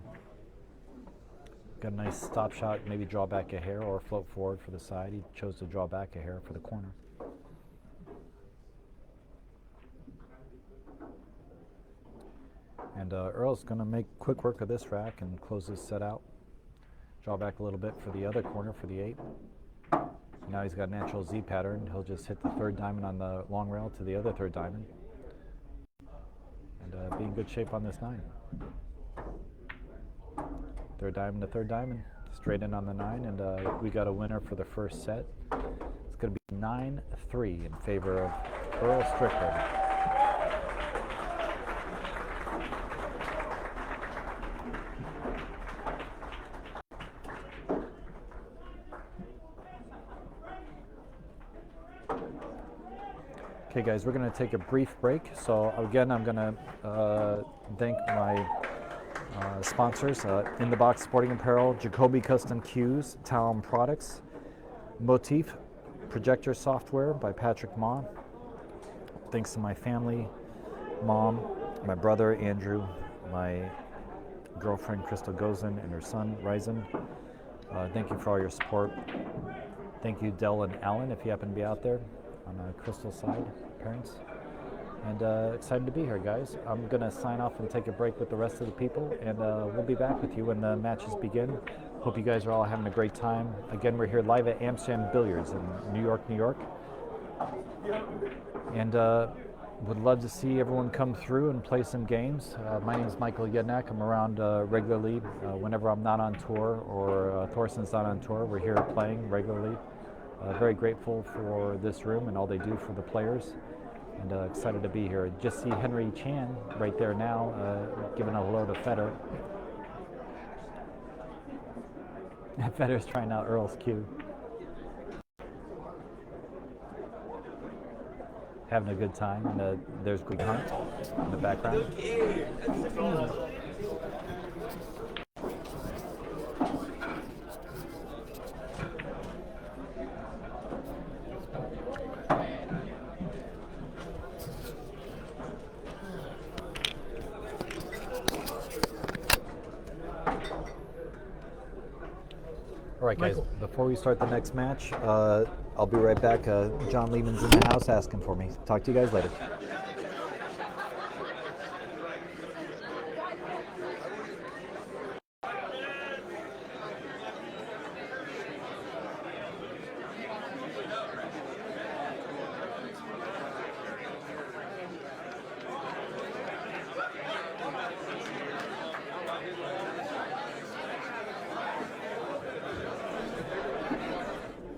Speaker 1: Got a nice stop shot, maybe draw back a hair or float forward for the side. He chose to draw back a hair for the corner. And Earl's going to make quick work of this rack and close this set out. Draw back a little bit for the other corner for the 8. Now he's got a natural Z pattern. He'll just hit the 3rd diamond on the long rail to the other 3rd diamond. And be in good shape on this 9. 3rd diamond to 3rd diamond. Straight in on the 9, and we got a winner for the first set. It's going to be 9-3 in favor of Earl Strickland. Okay guys, we're going to take a brief break. So again, I'm going to thank my sponsors, In the Box Sporting Apparel, Jacoby Custom Cues, Talon Products, Motif, Projector Software by Patrick Ma. Thanks to my family, mom, my brother Andrew, my girlfriend Crystal Gozin and her son Ryzen. Thank you for all your support. Thank you Dell and Alan if you happen to be out there on Crystal's side, parents. And excited to be here, guys. I'm going to sign off and take a break with the rest of the people, and we'll be back with you when the matches begin. Hope you guys are all having a great time. Again, we're here live at Amsterdam Billiards in New York, New York. And would love to see everyone come through and play some games. My name is Michael Yednak. I'm around regularly whenever I'm not on tour or Thorsten's not on tour. We're here playing regularly. Very grateful for this room and all they do for the players. And excited to be here. Just see Henry Chan right there now, giving a hello to Fedor. Fedor's trying out Earl's cue. Having a good time. And there's Greg Hunt in the background. All right, guys, before we start the next match, I'll be right back. John Lehman's in the house asking for me. Talk to you guys later.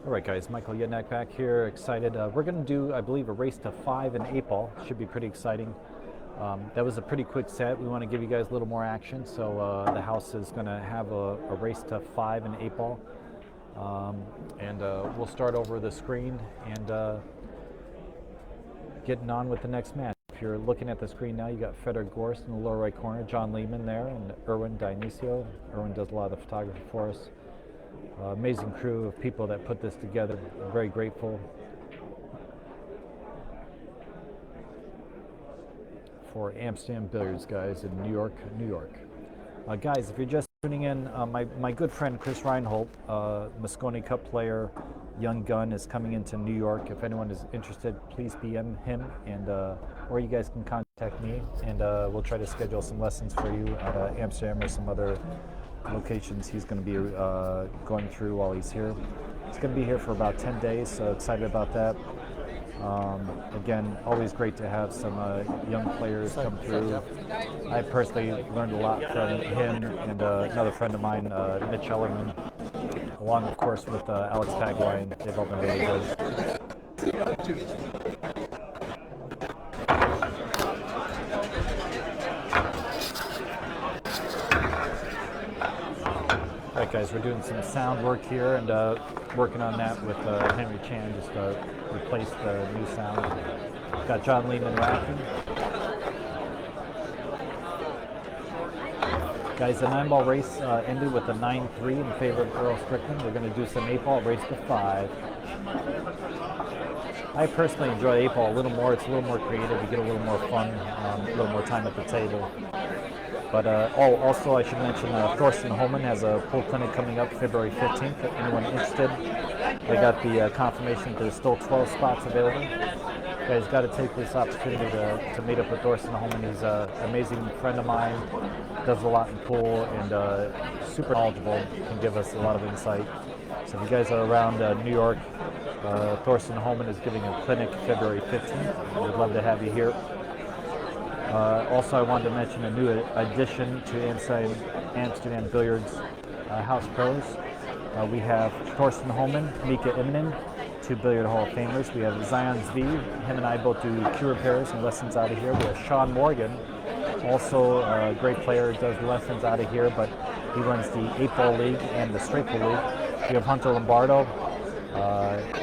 Speaker 1: All right, guys, Michael Yednak back here, excited. We're going to do, I believe, a race to 5 and 8 ball. Should be pretty exciting. That was a pretty quick set. We want to give you guys a little more action, so the house is going to have a race to 5 and 8 ball. We'll start over the screen and getting on with the next match. If you're looking at the screen now, you got Fedor Gorst in the lower right corner, John Lehman there, and Erwin Dionisio. Erwin does a lot of the photography for us. Amazing crew of people that put this together. I'm very grateful for Amsterdam Billiards, guys, in New York, New York. Guys, if you're just tuning in, my good friend Chris Reinhold, Mosconi Cup player, young gun, is coming into New York. If anyone is interested, please PM him, and or you guys can contact me, and we'll try to schedule some lessons for you at Amsterdam or some other locations he's going to be going through while he's here. He's going to be here for about 10 days, so excited about that. Again, always great to have some young players come through. I personally learned a lot from him and another friend of mine, Mitch Ellerman, along, of course, with Alex Pagwine. They've all been really good. All right, guys, we're doing some sound work here and working on that with Henry Chan, just to replace the new sound. Got John Lehman racking. Guys, the 9-ball race ended with a 9-3 in favor of Earl Strickland. We're going to do some 8-ball race to 5. I personally enjoy 8-ball a little more. It's a little more creative. You get a little more fun, a little more time at the table. But also I should mention Thorsten Holman has a pool clinic coming up February 15th. If anyone interested, they got the confirmation that there's still 12 spots available. You guys got to take this opportunity to meet up with Thorsten Holman. He's an amazing friend of mine, does a lot in pool, and super knowledgeable, can give us a lot of insight. So if you guys are around New York, Thorsten Holman is giving a clinic February 15th. We'd love to have you here. Also, I wanted to mention a new addition to Amsterdam Billiards House Pros. We have Thorsten Holman, Mika Immonen, two Billiard Hall of Famers. We have Zion Zvi. Him and I both do cue repairs and lessons out of here. We have Sean Morgan, also a great player, does lessons out of here, but he runs the 8-Ball League and the Straight Ball League. We have Hunter Lombardo.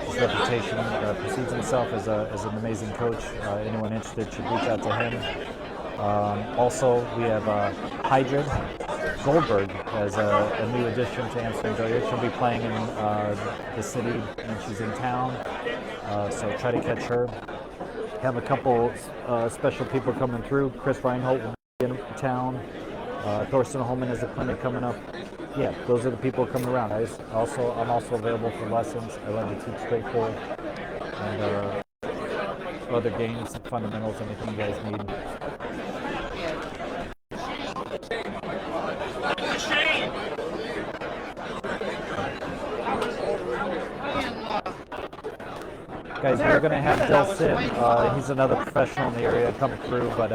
Speaker 1: His reputation precedes himself as an amazing coach. Anyone interested should reach out to him. Also, we have Hydrid Goldberg as a new addition to Amsterdam Billiards. She'll be playing in the city when she's in town, so try to catch her. Have a couple special people coming through. Chris Reinhold will be in town. Thorsten Holman has a clinic coming up. Yeah, those are the people coming around. I'm also available for lessons. I love to teach straight pull and other games, fundamentals, anything you guys need. Guys, we're going to have Del Sim. He's another professional in the area come through, but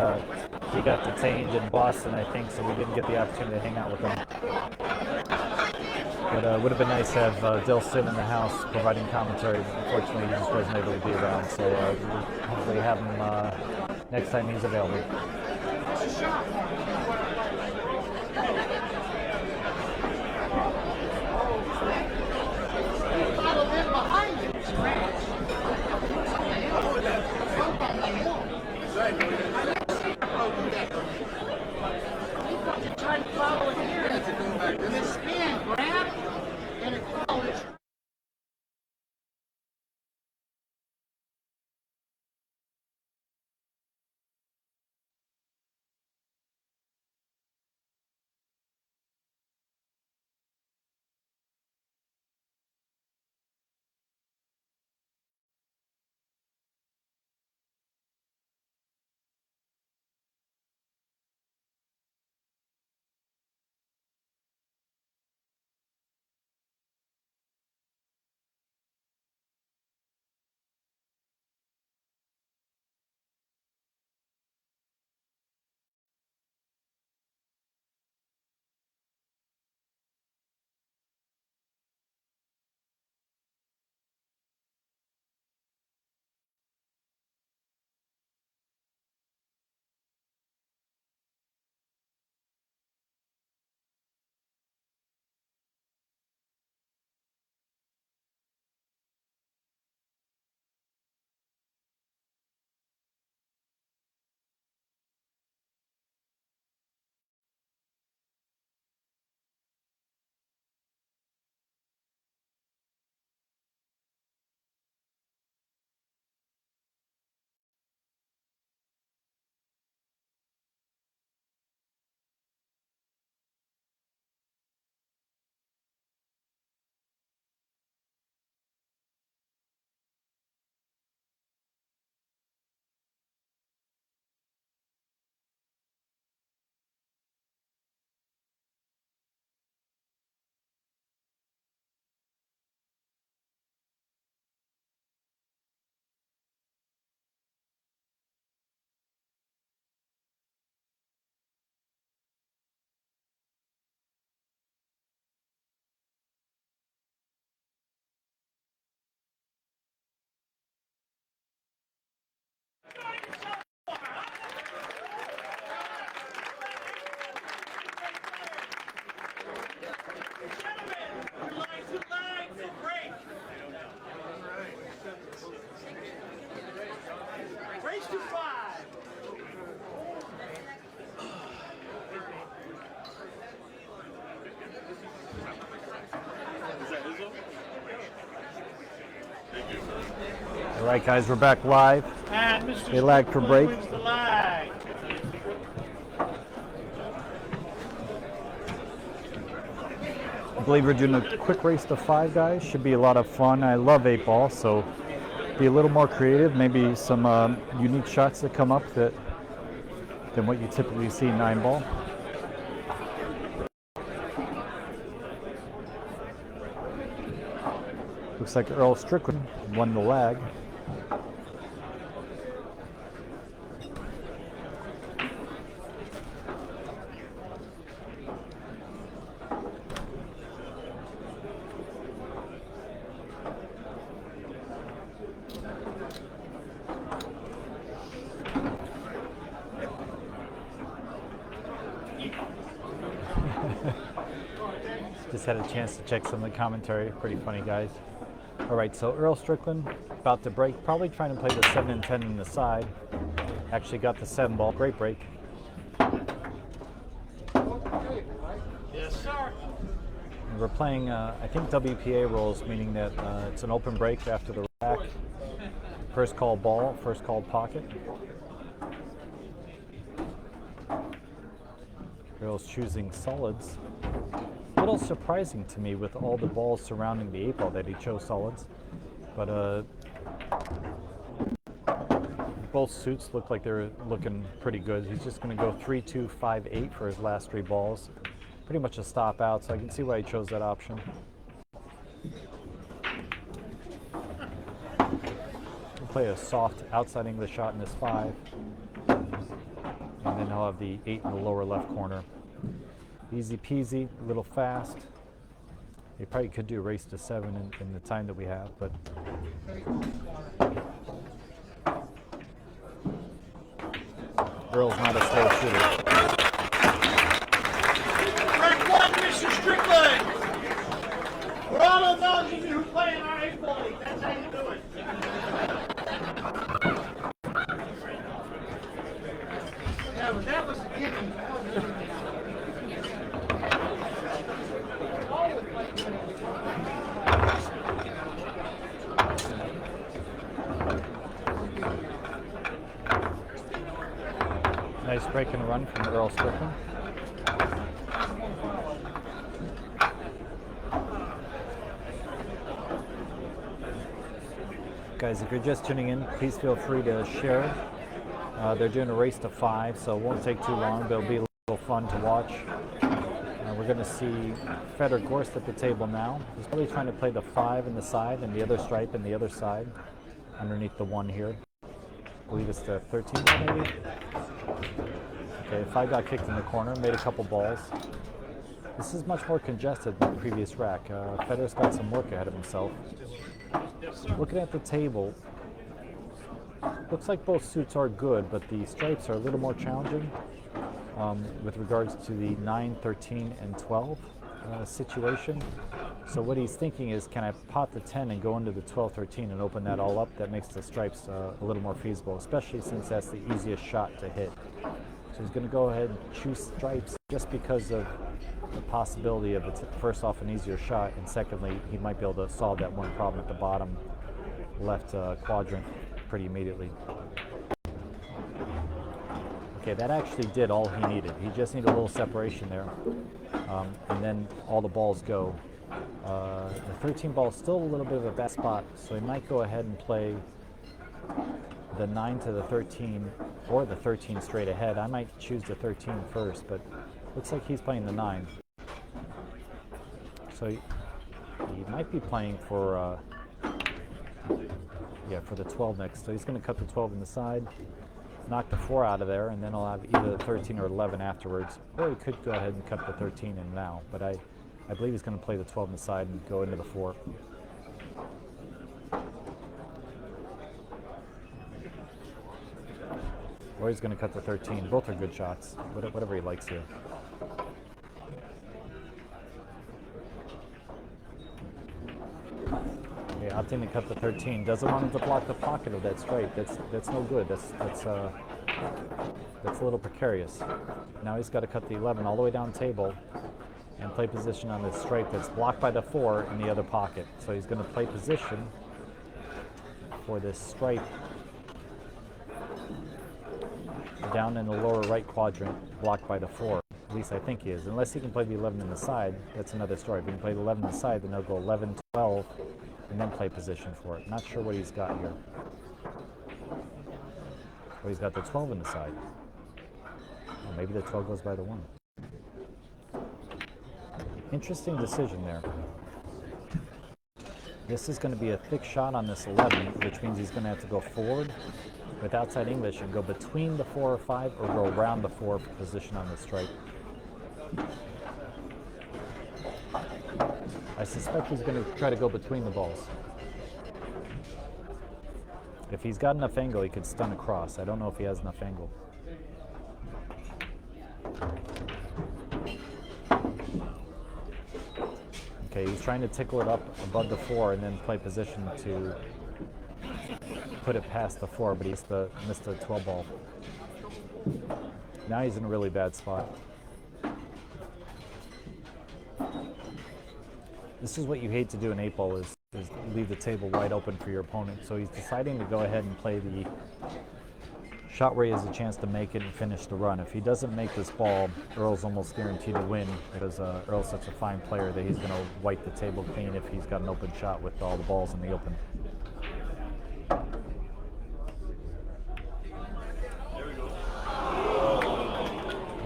Speaker 1: he got detained in Boston, I think, so we didn't get the opportunity to hang out with him. But it would have been nice to have Del Sim in the house providing commentary. Unfortunately, he just wasn't able to be around, so we'll hopefully have him next time he's available.
Speaker 2: Race to 5.
Speaker 1: All right, guys, we're back live.
Speaker 2: And Mr.
Speaker 1: They lagged for break.
Speaker 2: Wins the lag.
Speaker 1: I believe we're doing a quick race to 5, guys. Should be a lot of fun. I love 8-ball, so be a little more creative. Maybe some unique shots that come up than what you typically see in 9-ball. Looks like Earl Strickland won the lag. Just had a chance to check some of the commentary. Pretty funny guys. All right, so Earl Strickland about to break, probably trying to play the 7 and 10 in the side. Actually got the 7 ball. Great break.
Speaker 2: Yes, sir.
Speaker 1: And we're playing, I think, WPA rules, meaning that it's an open break after the rack. First call ball, first call pocket. Earl's choosing solids. A little surprising to me with all the balls surrounding the 8 ball that he chose solids. But both suits look like they're looking pretty good. He's just going to go 3-2, 5-8 for his last 3 balls. Pretty much a stop out, so I can see why he chose that option. He'll play a soft outside English shot in this 5. And then he'll have the 8 in the lower left corner. Easy peasy, a little fast. He probably could do a race to 7 in the time that we have, but Earl's not a slow shooter.
Speaker 2: Track 1, Mr. Strickland. For all of those of you who play in our 8-ball league, that's how you do it.
Speaker 3: Yeah, but that was a given.
Speaker 1: Nice break and run from Earl Strickland. Guys, if you're just tuning in, please feel free to share. They're doing a race to 5, so it won't take too long, but it'll be a little fun to watch. We're going to see Fedor Gorst at the table now. He's probably trying to play the 5 in the side and the other stripe in the other side, underneath the 1 here. I believe it's the 13 maybe. Okay, 5 got kicked in the corner, made a couple balls. This is much more congested than the previous rack. Fedor's got some work ahead of himself. Looking at the table, looks like both suits are good, but the stripes are a little more challenging with regards to the 9, 13, and 12 situation. So what he's thinking is, can I pot the 10 and go into the 12, 13 and open that all up? That makes the stripes a little more feasible, especially since that's the easiest shot to hit. So he's going to go ahead and choose stripes just because of the possibility of it's first off an easier shot, and secondly, he might be able to solve that one problem at the bottom left quadrant pretty immediately. Okay, that actually did all he needed. He just needed a little separation there, and then all the balls go. The 13 ball is still a little bit of a bad spot, so he might go ahead and play the 9 to the 13 or the 13 straight ahead. I might choose the 13 first, but looks like he's playing the 9. So he might be playing for for the 12 next. So he's going to cut the 12 in the side, knock the 4 out of there, and then I'll have either the 13 or 11 afterwards. Or he could go ahead and cut the 13 in now, but I believe he's going to play the 12 in the side and go into the 4. Or he's going to cut the 13. Both are good shots, whatever he likes here. Yeah, opting to cut the 13. Doesn't want him to block the pocket of that stripe. That's no good. That's a little precarious. Now he's got to cut the 11 all the way down table and play position on this stripe that's blocked by the 4 in the other pocket. So he's going to play position for this stripe down in the lower right quadrant, blocked by the 4. At least I think he is. Unless he can play the 11 in the side, that's another story. If he can play the 11 in the side, then he'll go 11, 12, and then play position for it. Not sure what he's got here. Well, he's got the 12 in the side. Well, maybe the 12 goes by the 1. Interesting decision there. This is going to be a thick shot on this 11, which means he's going to have to go forward with outside English and go between the 4 or 5, or go around the 4 for position on the stripe. I suspect he's going to try to go between the balls. If he's got enough angle, he could stun across. I don't know if he has enough angle. Okay, he's trying to tickle it up above the 4 and then play position to put it past the 4, but he's missed the 12 ball. Now he's in a really bad spot. This is what you hate to do in 8-ball is leave the table wide open for your opponent. So he's deciding to go ahead and play the shot where he has a chance to make it and finish the run. If he doesn't make this ball, Earl's almost guaranteed to win because Earl's such a fine player that he's going to wipe the table clean if he's got an open shot with all the balls in the open.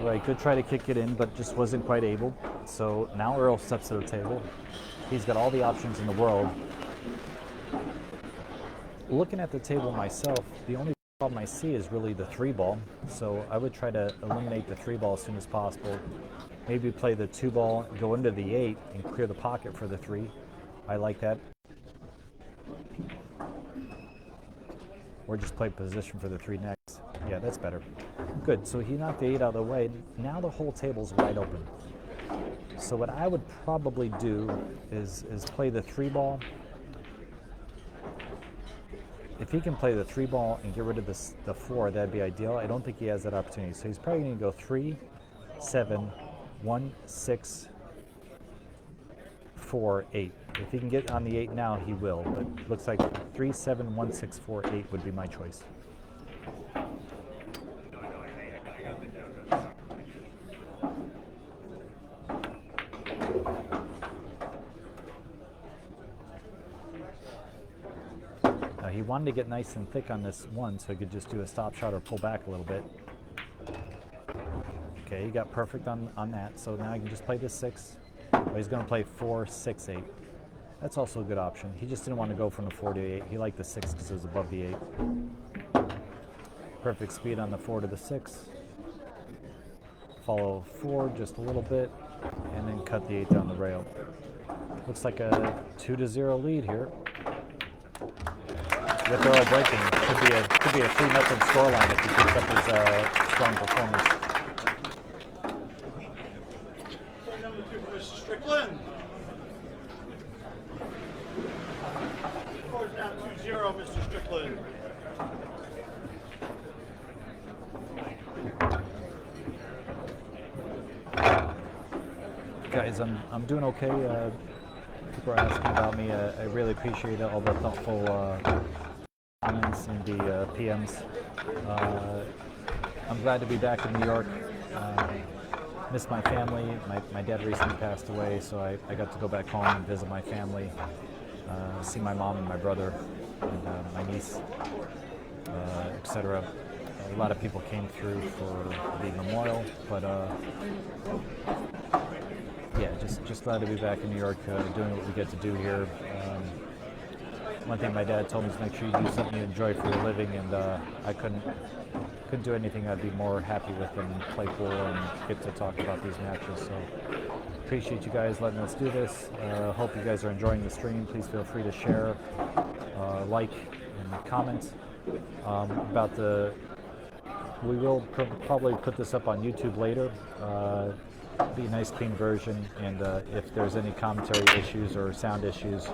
Speaker 1: All right, good try to kick it in, but just wasn't quite able. So now Earl steps to the table. He's got all the options in the world. Looking at the table myself, the only problem I see is really the 3-ball. So I would try to eliminate the 3-ball as soon as possible. Maybe play the 2-ball, go into the 8, and clear the pocket for the 3. I like that. Or just play position for the 3 next. Yeah, that's better. Good, so he knocked the 8 out of the way. Now the whole table's wide open. So what I would probably do is play the 3-ball. If he can play the 3-ball and get rid of the 4, that'd be ideal. I don't think he has that opportunity. So he's probably going to go 3, 7, 1, 6, 4, 8. If he can get on the 8 now, he will. But looks like 3, 7, 1, 6, 4, 8 would be my choice. He wanted to get nice and thick on this 1 so he could just do a stop shot or pull back a little bit. Okay, he got perfect on that, so now he can just play this 6. Well, he's going to play 4, 6, 8. That's also a good option. He just didn't want to go from the 4 to the 8. He liked the 6 because it was above the 8. Perfect speed on the 4 to the 6. Follow 4 just a little bit, and then cut the 8 down the rail. Looks like a 2-0 lead here. With Earl breaking, could be a 3-0 scoreline if he keeps up his strong performance.
Speaker 2: Number 2 for Mr. Strickland. Scores down 2-0, Mr. Strickland.
Speaker 1: Guys, I'm doing okay. People are asking about me. I really appreciate all the thoughtful comments and the PMs. I'm glad to be back in New York. Miss my family. My dad recently passed away, so I got to go back home and visit my family, see my mom and my brother and my niece, etc. A lot of people came through for the memorial, but yeah, just glad to be back in New York, doing what we get to do here. One thing my dad told me is make sure you do something you enjoy for your living, and I couldn't do anything I'd be more happy with than play pool and get to talk about these matches. So appreciate you guys letting us do this. Hope you guys are enjoying the stream. Please feel free to share, like, and comment about the. We will probably put this up on YouTube later. Be a nice clean version, and if there's any commentary issues or sound issues,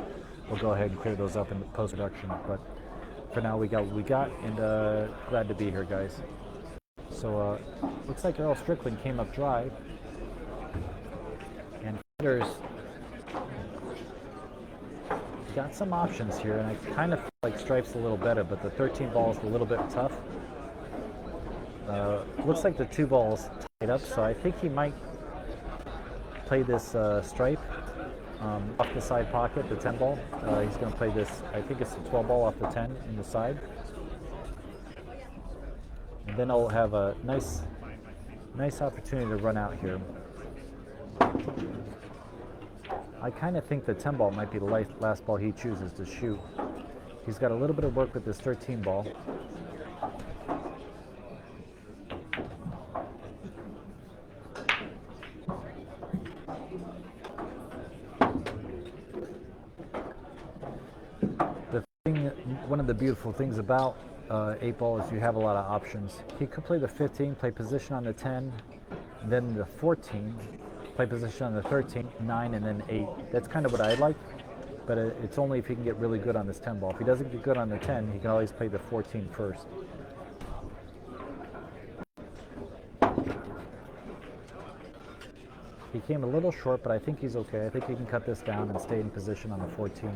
Speaker 1: we'll go ahead and clear those up in post-production. But for now, we got what we got, and glad to be here, guys. So looks like Earl Strickland came up dry, and Fedor's got some options here, and I kind of feel like Stripe's a little better, but the 13 ball is a little bit tough. Looks like the 2 balls tied up, so I think he might play this Stripe off the side pocket, the 10 ball. He's going to play this, I think it's the 12 ball off the 10 in the side. And then I'll have a nice opportunity to run out here. I kind of think the 10 ball might be the last ball he chooses to shoot. He's got a little bit of work with this 13 ball. One of the beautiful things about 8-ball is you have a lot of options. He could play the 15, play position on the 10, then the 14, play position on the 13, 9, and then 8. That's kind of what I like, but it's only if he can get really good on this 10 ball. If he doesn't get good on the 10, he can always play the 14 first. He came a little short, but I think he's okay. I think he can cut this down and stay in position on the 14.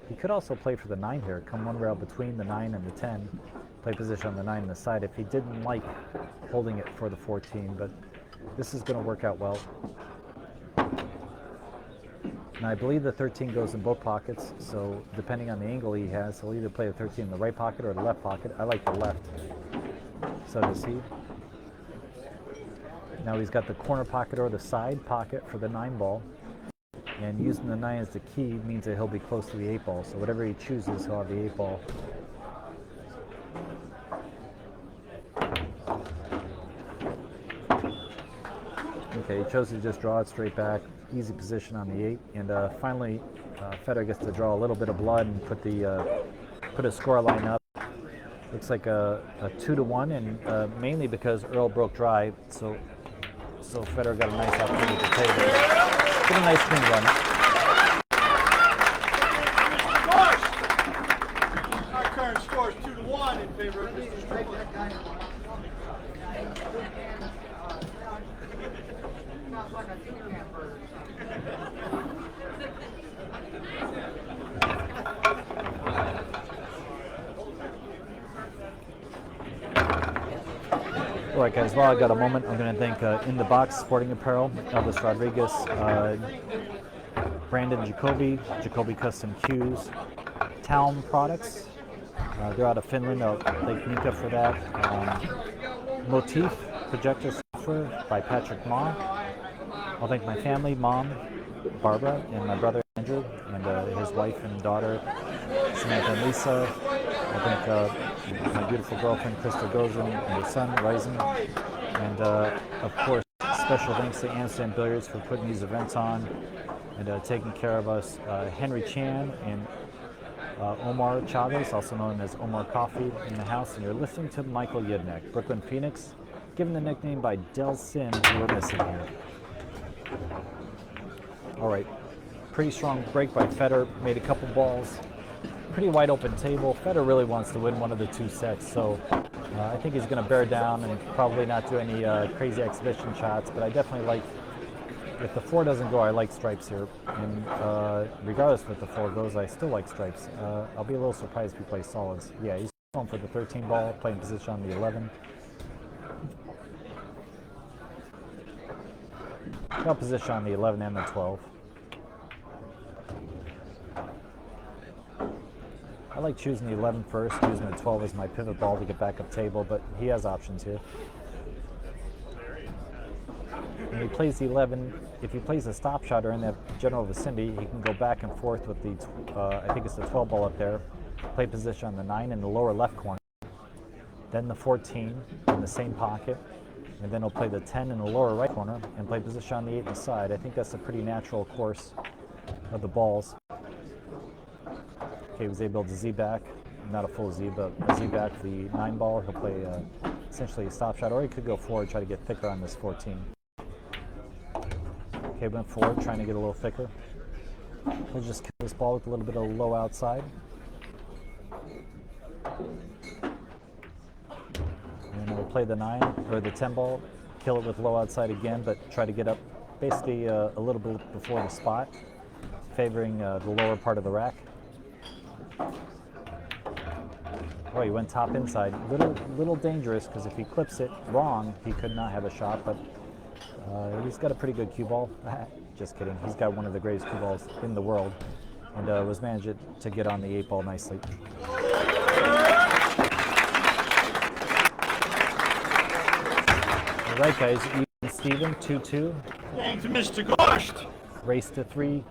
Speaker 1: He could also play for the 9 here, come one rail between the 9 and the 10, play position on the 9 and the side if he didn't like holding it for the 14, but this is going to work out well. And I believe the 13 goes in both pockets, so depending on the angle he has, he'll either play the 13 in the right pocket or the left pocket. I like the left. So does he. Now he's got the corner pocket or the side pocket for the 9 ball. And using the 9 as the key means that he'll be close to the 8 ball. So whatever he chooses, he'll have the 8 ball. Okay, he chose to just draw it straight back. Easy position on the 8. And finally, Fedor gets to draw a little bit of blood and put his score line up. Looks like a 2-1, and mainly because Earl broke dry. So Fedor got a nice opportunity to take it. Get a nice swing run.
Speaker 2: Our current score is 2-1 in favor of Mr. Strickland.
Speaker 1: All right, guys, while I got a moment, I'm going to thank In the Box Sporting Apparel, Elvis Rodriguez, Brandon Jacoby Custom Cues, Town Products. They're out of Finland. I'll thank Mika for that. Motif Projector Software by Patrick Ma. I'll thank my family, Mom, Barbara, and my brother Andrew, and his wife and daughter, Samantha and Lisa. I'll thank my beautiful girlfriend, Krista Gozin, and her son, Ryzen. And of course, special thanks to Amsterdam Billiards for putting these events on and taking care of us. Henry Chan and Omar Chavez, also known as Omar Coffee, in the house. And you're listening to Michael Yudnek, Brooklyn Phoenix, given the nickname by Del Sim, who we're missing here. All right, pretty strong break by Fedor, made a couple balls. Pretty wide open table. Fedor really wants to win one of the 2 sets, so I think he's going to bear down and probably not do any crazy exhibition shots, but I definitely like, if the 4 doesn't go, I like stripes here, and regardless of what the 4 goes, I still like stripes. I'll be a little surprised if he plays solids. Yeah, he's going for the 13 ball, playing position on the 11. Got position on the 11 and the 12. I like choosing the 11 first, using the 12 as my pivot ball to get back up table, but he has options here. When he plays the 11, if he plays a stop shot or in that general vicinity, he can go back and forth with the, I think it's the 12 ball up there, play position on the 9 in the lower left corner, then the 14 in the same pocket, and then he'll play the 10 in the lower right corner and play position on the 8 in the side. I think that's a pretty natural course of the balls. Okay, he was able to Z back, not a full Z, but a Z back the 9 ball. He'll play essentially a stop shot, or he could go forward, try to get thicker on this 14. Okay, went forward, trying to get a little thicker. He'll just kill this ball with a little bit of low outside. And then we'll play the 9, or the 10 ball, kill it with low outside again, but try to get up basically a little bit before the spot, favoring the lower part of the rack. Oh, he went top inside. Little dangerous, because if he clips it wrong, he could not have a shot, but he's got a pretty good cue ball. Just kidding. He's got one of the greatest cue balls in the world, and was managed to get on the 8 ball nicely. All right, guys. Even Steven, 2-2.
Speaker 2: Thanks to Mr. Gost.
Speaker 1: Race to 3.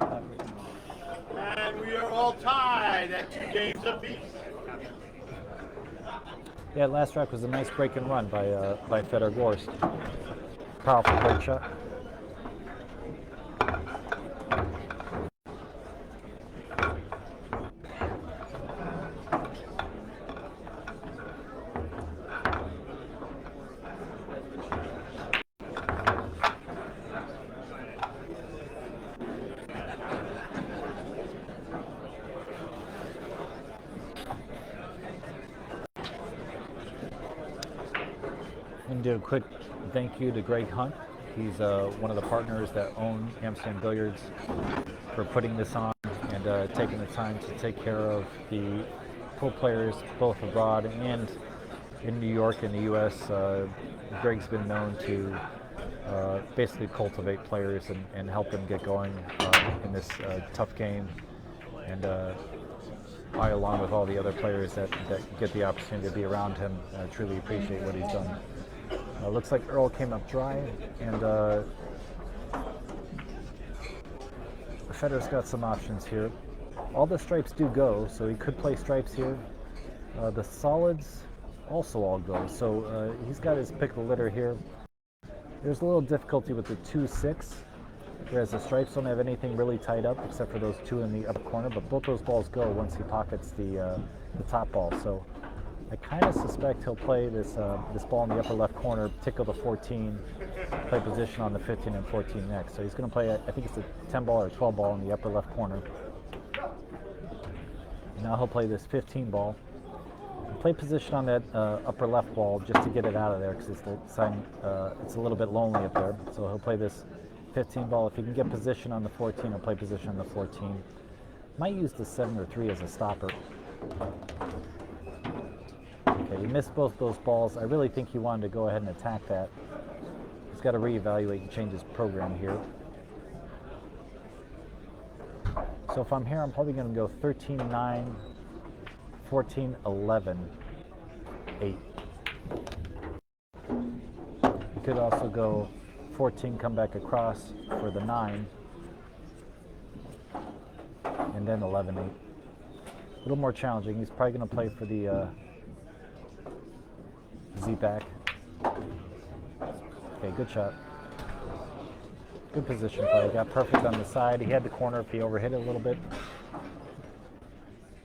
Speaker 2: And we are all tied at 2 games apiece.
Speaker 1: Yeah, last rack was a nice break and run by Fedor Gorst. Powerful break shot. And do a quick thank you to Greg Hunt. He's one of the partners that own Amsterdam Billiards for putting this on and taking the time to take care of the pro players both abroad and in New York and the U.S. Greg's been known to basically cultivate players and help them get going in this tough game. And I, along with all the other players that get the opportunity to be around him, truly appreciate what he's done. Looks like Earl came up dry, and Fedor's got some options here. All the stripes do go, so he could play stripes here. The solids also all go, so he's got his pick of the litter here. There's a little difficulty with the 2-6, whereas the stripes don't have anything really tied up except for those two in the upper corner, but both those balls go once he pockets the top ball. So I kind of suspect he'll play this ball in the upper left corner, tickle the 14, play position on the 15 and 14 next. So he's going to play, I think it's a 10 ball or 12 ball in the upper left corner. Now he'll play this 15 ball, play position on that upper left ball just to get it out of there because it's a little bit lonely up there. So he'll play this 15 ball. If he can get position on the 14, he'll play position on the 14. Might use the 7 or 3 as a stopper. Okay, he missed both those balls. I really think he wanted to go ahead and attack that. He's got to reevaluate and change his program here. So if I'm here, I'm probably going to go 13-9, 14-11, 8. You could also go 14, come back across for the 9, and then 11-8. A little more challenging. He's probably going to play for the Z-back. Okay, good shot. Good position play. Got perfect on the side. He had the corner if he overhit it a little bit.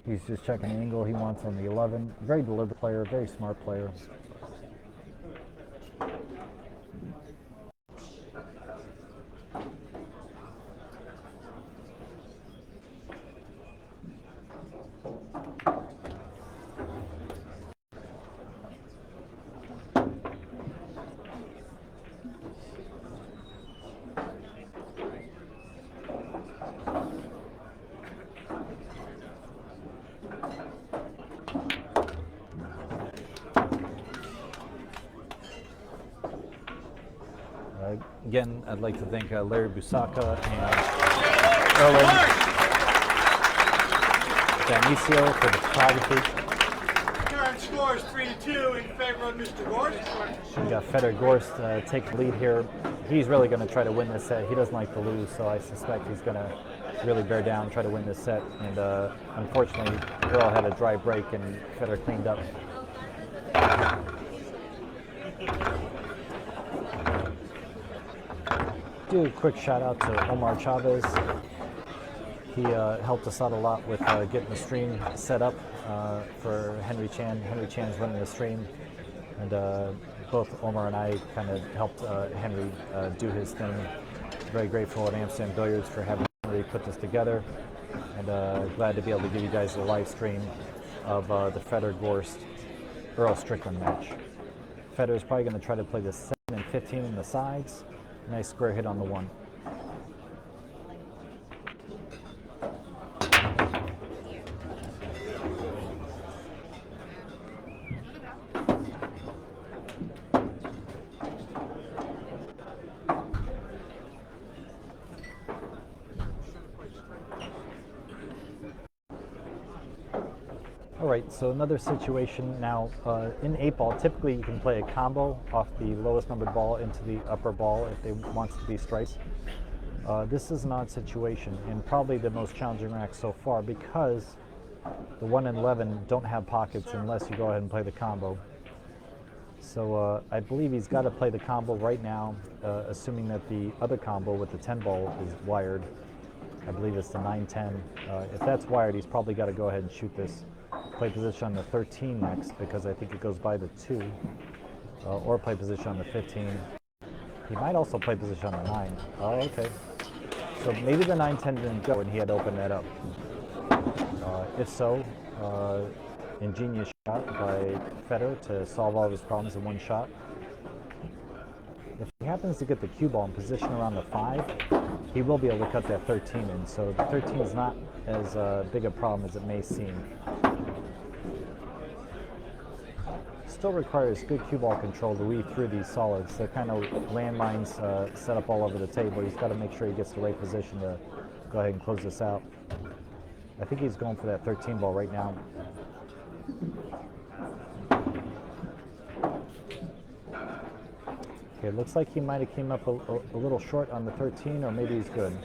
Speaker 1: He's just checking the angle he wants on the 11. Very deliberate player, very smart player. Again, I'd like to thank Larry Busaka and Erlen Danicio for the photography.
Speaker 2: Current score is 3-2 in favor of Mr. Gorst.
Speaker 1: We got Fedor Gorst take the lead here. He's really going to try to win this set. He doesn't like to lose, so I suspect he's going to really bear down, try to win this set. And unfortunately, Earl had a dry break and Fedor cleaned up. Do a quick shout out to Omar Chavez. He helped us out a lot with getting the stream set up for Henry Chan. Henry Chan's running the stream, and both Omar and I kind of helped Henry do his thing. Very grateful at Amsterdam Billiards for having Henry put this together, and glad to be able to give you guys a live stream of the Fedor Gorst Earl Strickland match. Fedor's probably going to try to play the 7 and 15 in the sides. Nice square hit on the 1. All right, so another situation now. In 8-ball, typically you can play a combo off the lowest numbered ball into the upper ball if they want to be stripes. This is an odd situation and probably the most challenging rack so far because the 1 and 11 don't have pockets unless you go ahead and play the combo. So I believe he's got to play the combo right now, assuming that the other combo with the 10 ball is wired. I believe it's the 9-10. If that's wired, he's probably got to go ahead and shoot this. Play position on the 13 next because I think it goes by the 2, or play position on the 15. He might also play position on the 9. Oh, okay. So maybe the 9-10 didn't go and he had to open that up. If so, ingenious shot by Fedor to solve all of his problems in one shot. If he happens to get the cue ball in position around the 5, he will be able to cut that 13 in. So the 13 is not as big a problem as it may seem. Still requires good cue ball control to weave through these solids. They're kind of landmines set up all over the table. He's got to make sure he gets the right position to go ahead and close this out. I think he's going for that 13 ball right now. Okay, it looks like he might have came up a little short on the 13, or maybe he's good.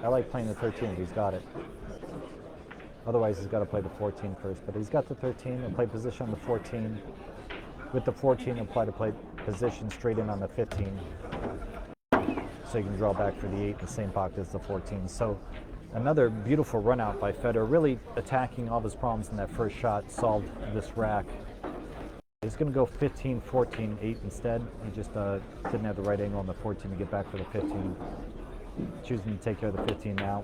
Speaker 1: I like playing the 13 if he's got it. Otherwise, he's got to play the 14 first. But he's got the 13. He'll play position on the 14. With the 14, he'll try to play position straight in on the 15. So you can draw back for the 8 in the same pocket as the 14. So another beautiful run out by Fedor, really attacking all of his problems in that first shot, solved this rack. He's going to go 15, 14, 8 instead. He just didn't have the right angle on the 14 to get back for the 15. Choosing to take care of the 15 now.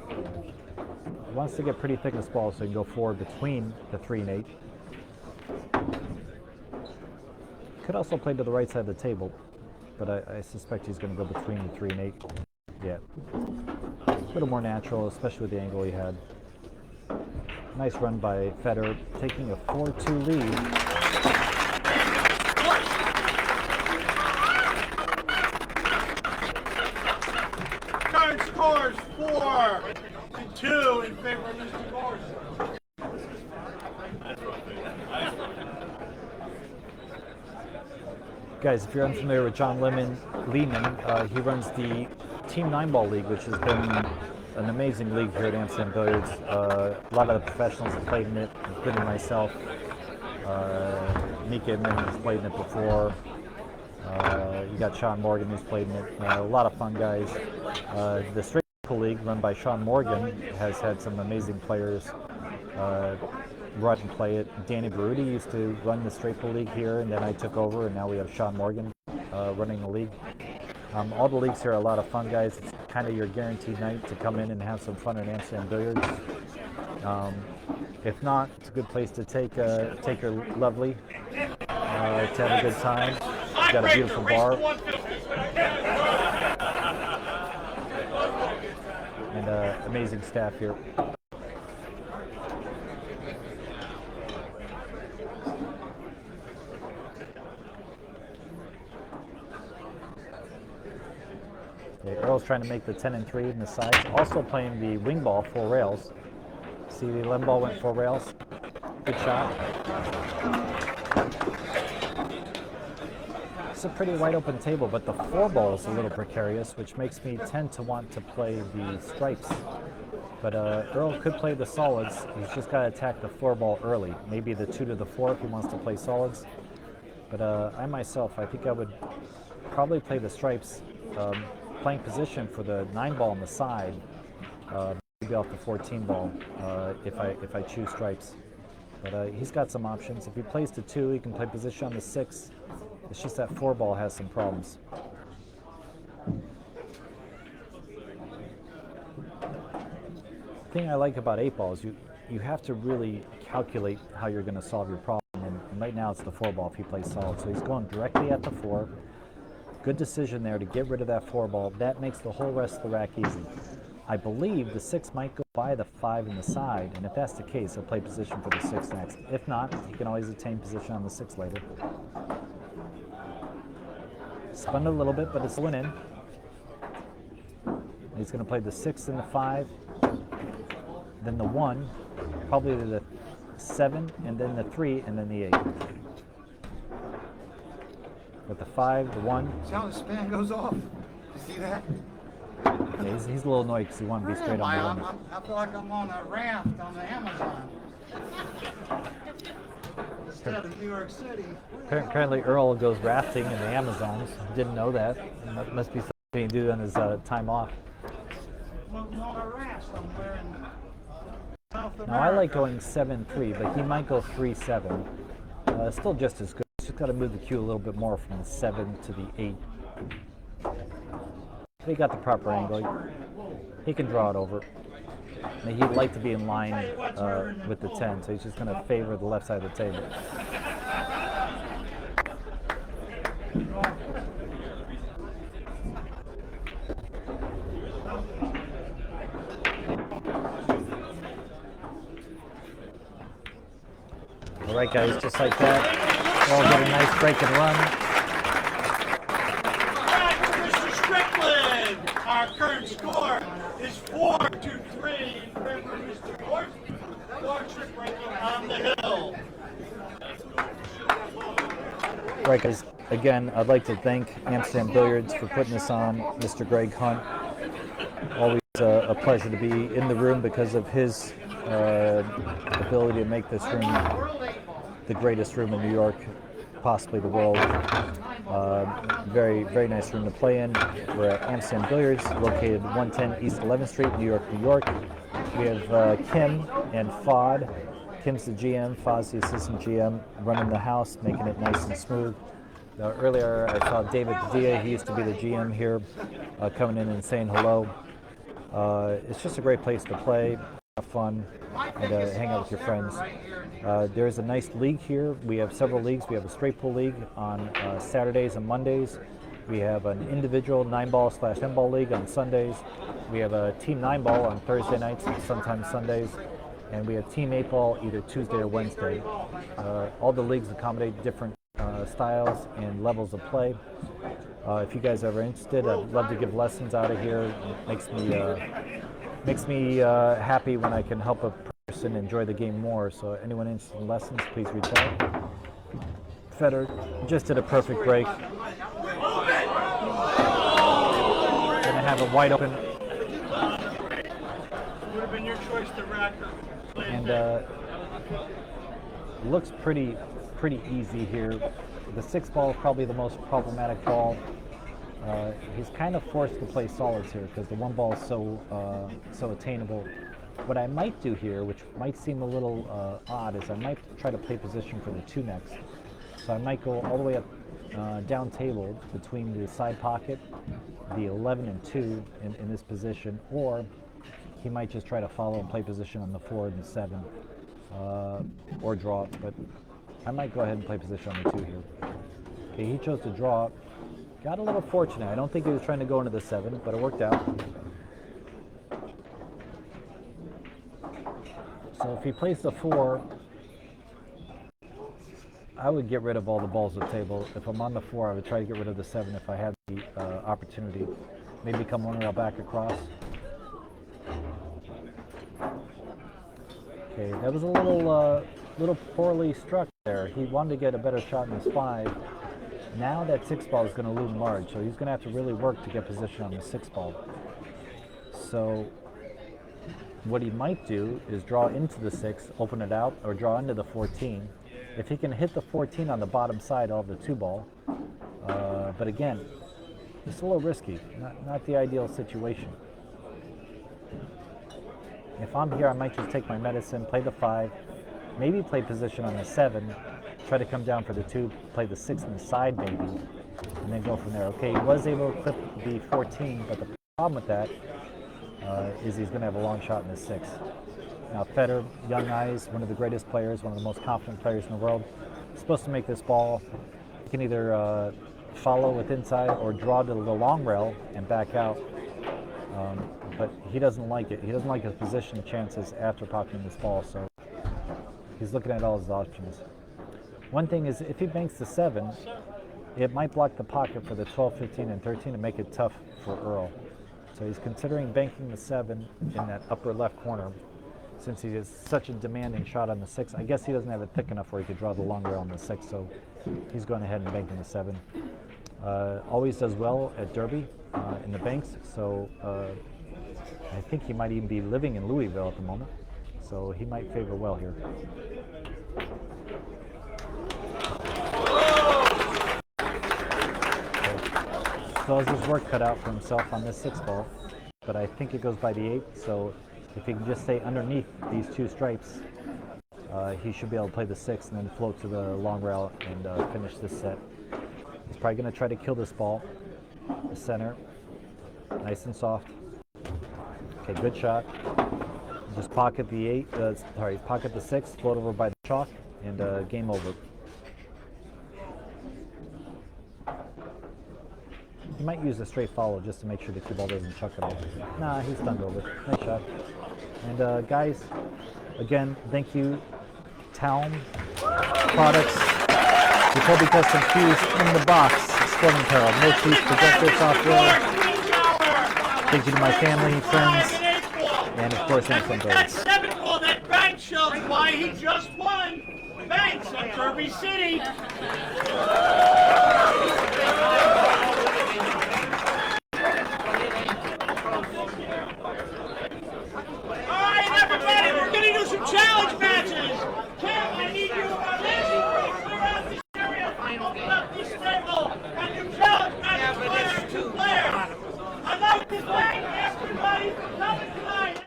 Speaker 1: He wants to get pretty thick in this ball so he can go forward between the 3 and 8. Could also play to the right side of the table, but I suspect he's going to go between the 3 and 8. Yeah. A little more natural, especially with the angle he had. Nice run by Fedor, taking a 4-2 lead.
Speaker 2: Current scores 4-2 in favor of Mr. Gorst.
Speaker 1: Guys, if you're unfamiliar with John Lehman, he runs the Team 9-Ball League, which has been an amazing league here at Amsterdam Billiards. A lot of the professionals have played in it, including myself. Mika has played in it before. You got Sean Morgan who's played in it. A lot of fun guys. The Strickland League, run by Sean Morgan, has had some amazing players run and play it. Danny Baruti used to run the Straight Pool League here, and then I took over, and now we have Sean Morgan running the league. All the leagues here are a lot of fun, guys. It's kind of your guaranteed night to come in and have some fun at Amsterdam Billiards. If not, it's a good place to take your lovely to have a good time. We've got a beautiful bar and amazing staff here. Okay, Earl's trying to make the 10 and 3 in the sides. Also playing the wing ball 4 rails. See, the 11 ball went 4 rails. Good shot. It's a pretty wide open table, but the 4 ball is a little precarious, which makes me tend to want to play the stripes. But Earl could play the solids. He's just got to attack the 4 ball early. Maybe the 2 to the 4 if he wants to play solids. But I myself, I think I would probably play the stripes. Playing position for the 9 ball on the side, maybe off the 14 ball if I choose stripes. But he's got some options. If he plays the 2, he can play position on the 6. It's just that 4 ball has some problems. The thing I like about 8 ball is you have to really calculate how you're going to solve your problem. And right now it's the 4 ball if he plays solid. So he's going directly at the 4. Good decision there to get rid of that 4 ball. That makes the whole rest of the rack easy. I believe the 6 might go by the 5 in the side, and if that's the case, he'll play position for the 6 next. If not, he can always attain position on the 6 later. Spun it a little bit, but it's going in. He's going to play the 6 and the 5, then the 1, probably the 7, and then the 3, and then the 8. With the 5, the 1.
Speaker 3: See how the span goes off? You see that?
Speaker 1: Yeah, he's a little annoyed because he wanted to be straight on the 1.
Speaker 3: I feel like I'm on a raft on the Amazon. Instead of New York City.
Speaker 1: Apparently Earl goes rafting in the Amazons. Didn't know that. That must be something he can do on his time off.
Speaker 3: I'm on a raft somewhere in South America.
Speaker 1: Now I like going 7-3, but he might go 3-7. Still just as good. Just got to move the cue a little bit more from the 7 to the 8. He got the proper angle. He can draw it over. And he'd like to be in line with the 10, so he's just going to favor the left side of the table. right, guys, just like that. We'll get a nice break and run.
Speaker 2: Back to Mr. Strickland. Our current score is 4-3 in favor of Mr. Gorst. Gorst breaking on the hill.
Speaker 1: Right, guys, again, I'd like to thank Amsterdam Billiards for putting this on. Mr. Greg Hunt, always a pleasure to be in the room because of his ability to make this room the greatest room in New York, possibly the world. Very, very nice room to play in. We're at Amsterdam Billiards, located 110 East 11th Street, New York, New York. We have Kim and Fod. Kim's the GM, Fod's the assistant GM, running the house, making it nice and smooth. Earlier, I saw David Padilla. He used to be the GM here, coming in and saying hello. It's just a great place to play, have fun, and hang out with your friends. There's a nice league here. We have several leagues. We have a straight pool league on Saturdays and Mondays. We have an individual 9-ball / 10-ball league on Sundays. We have a team 9-ball on Thursday nights and sometimes Sundays. And we have team 8-ball either Tuesday or Wednesday. All the leagues accommodate different styles and levels of play. If you guys are ever interested, I'd love to give lessons out of here. It makes me happy when I can help a person enjoy the game more. So anyone interested in lessons, please reach out. Fedor just did a perfect break. Gonna have it wide open.
Speaker 2: Would have been your choice to rack her.
Speaker 1: And looks pretty easy here. The 6-ball is probably the most problematic ball. He's kind of forced to play solids here because the 1-ball is so attainable. What I might do here, which might seem a little odd, is I might try to play position for the 2 next. So I might go all the way up down table between the side pocket, the 11 and 2 in this position, or he might just try to follow and play position on the 4 and the 7, or draw. But I might go ahead and play position on the 2 here. Okay, he chose to draw. Got a little fortunate. I don't think he was trying to go into the 7, but it worked out. So if he plays the 4, I would get rid of all the balls at the table. If I'm on the 4, I would try to get rid of the 7 if I had the opportunity. Maybe come 1 rail back across. Okay, that was a little poorly struck there. He wanted to get a better shot in his 5. Now that 6-ball is going to loom large, so he's going to have to really work to get position on the 6-ball. So what he might do is draw into the 6, open it out, or draw into the 14. If he can hit the 14 on the bottom side, I'll have the 2-ball. But again, it's a little risky, not the ideal situation. If I'm here, I might just take my medicine, play the 5, maybe play position on the 7, try to come down for the 2, play the 6 on the side maybe, and then go from there. Okay, he was able to clip the 14, but the problem with that is he's going to have a long shot in the 6. Now Fedor, young eyes, one of the greatest players, one of the most confident players in the world, supposed to make this ball. He can either follow with inside or draw to the long rail and back out. But he doesn't like it. He doesn't like his position chances after popping this ball, so he's looking at all his options. One thing is, if he banks the 7, it might block the pocket for the 12, 15, and 13 and make it tough for Earl. So he's considering banking the 7 in that upper left corner, since he has such a demanding shot on the 6. I guess he doesn't have it thick enough where he could draw the long rail on the 6, so he's going ahead and banking the 7. Always does well at Derby in the banks, so I think he might even be living in Louisville at the moment, so he might favor well here. Okay. So has his work cut out for himself on this 6-ball, but I think it goes by the 8, so if he can just stay underneath these 2 stripes, he should be able to play the 6 and then float to the long rail and finish this set. He's probably going to try to kill this ball. The center, nice and soft. Okay, good shot. Just pocket the 8, pocket the 6, float over by the chalk, and game over. He might use a straight follow just to make sure the cue ball doesn't chuck it all. Nah, he's stunned over. Nice shot. And guys, again, thank you, Talm, products. Jacoby Custom Fuse in the box. Sporting apparel. No cheap projector software. Thank you to my family, friends, and of course,
Speaker 2: And with that
Speaker 1: Billiards.
Speaker 2: 7-ball, that bank shows why he just won. Banks at Derby City. All right, everybody, we're going to do some challenge matches. Cam, I need you on this. Clear out this area. Open up this table. And do challenge matches, player to player. I'd like to thank everybody for coming tonight.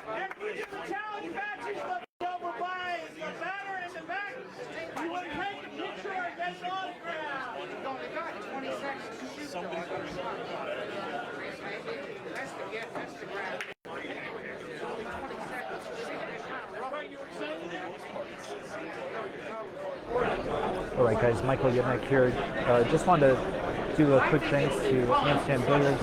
Speaker 2: After we do the challenge matches, let's go over by the batter in the back. You want to take a picture or get an autograph?
Speaker 3: You've only got 20 seconds to shoot. That's the gift, that's the grab.
Speaker 1: All right, guys, Michael Yednek here. Just wanted to do a quick thanks to Amsterdam Billiards.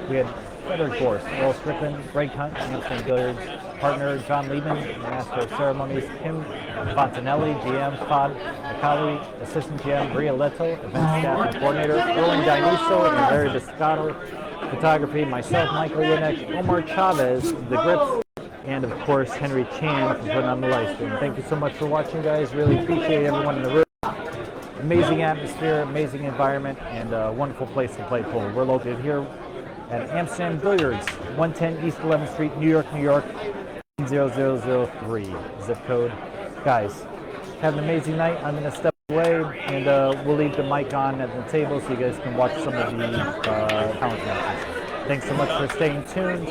Speaker 1: We had Fedor Gorst, Earl Strickland, Greg Hunt, Amsterdam Billiards, partner John Liebman, Master of Ceremonies, Kim Fontanelli, GM, Fad Akali, Assistant GM, Bria Leto, Event Staff and Coordinator, Erwin Dinuso, and Larry Biscotto, Photography, myself, Michael Yednek, Omar Chavez, The Grips, and of course Henry Chan for putting on the live stream. Thank you so much for watching, guys. Really appreciate everyone in the room. Amazing atmosphere, amazing environment, and a wonderful place to play pool. We're located here at Amsterdam Billiards, 110 East 11th Street, New York, New York, 0003 zip code. Guys, have an amazing night. I'm going to step away, and we'll leave the mic on at the table so you guys can watch some of the challenge matches. Thanks so much for staying tuned.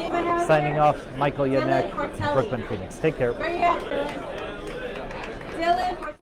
Speaker 1: Signing off, Michael Yednek, Brooklyn Phoenix. Take care.
Speaker 5: Dylan.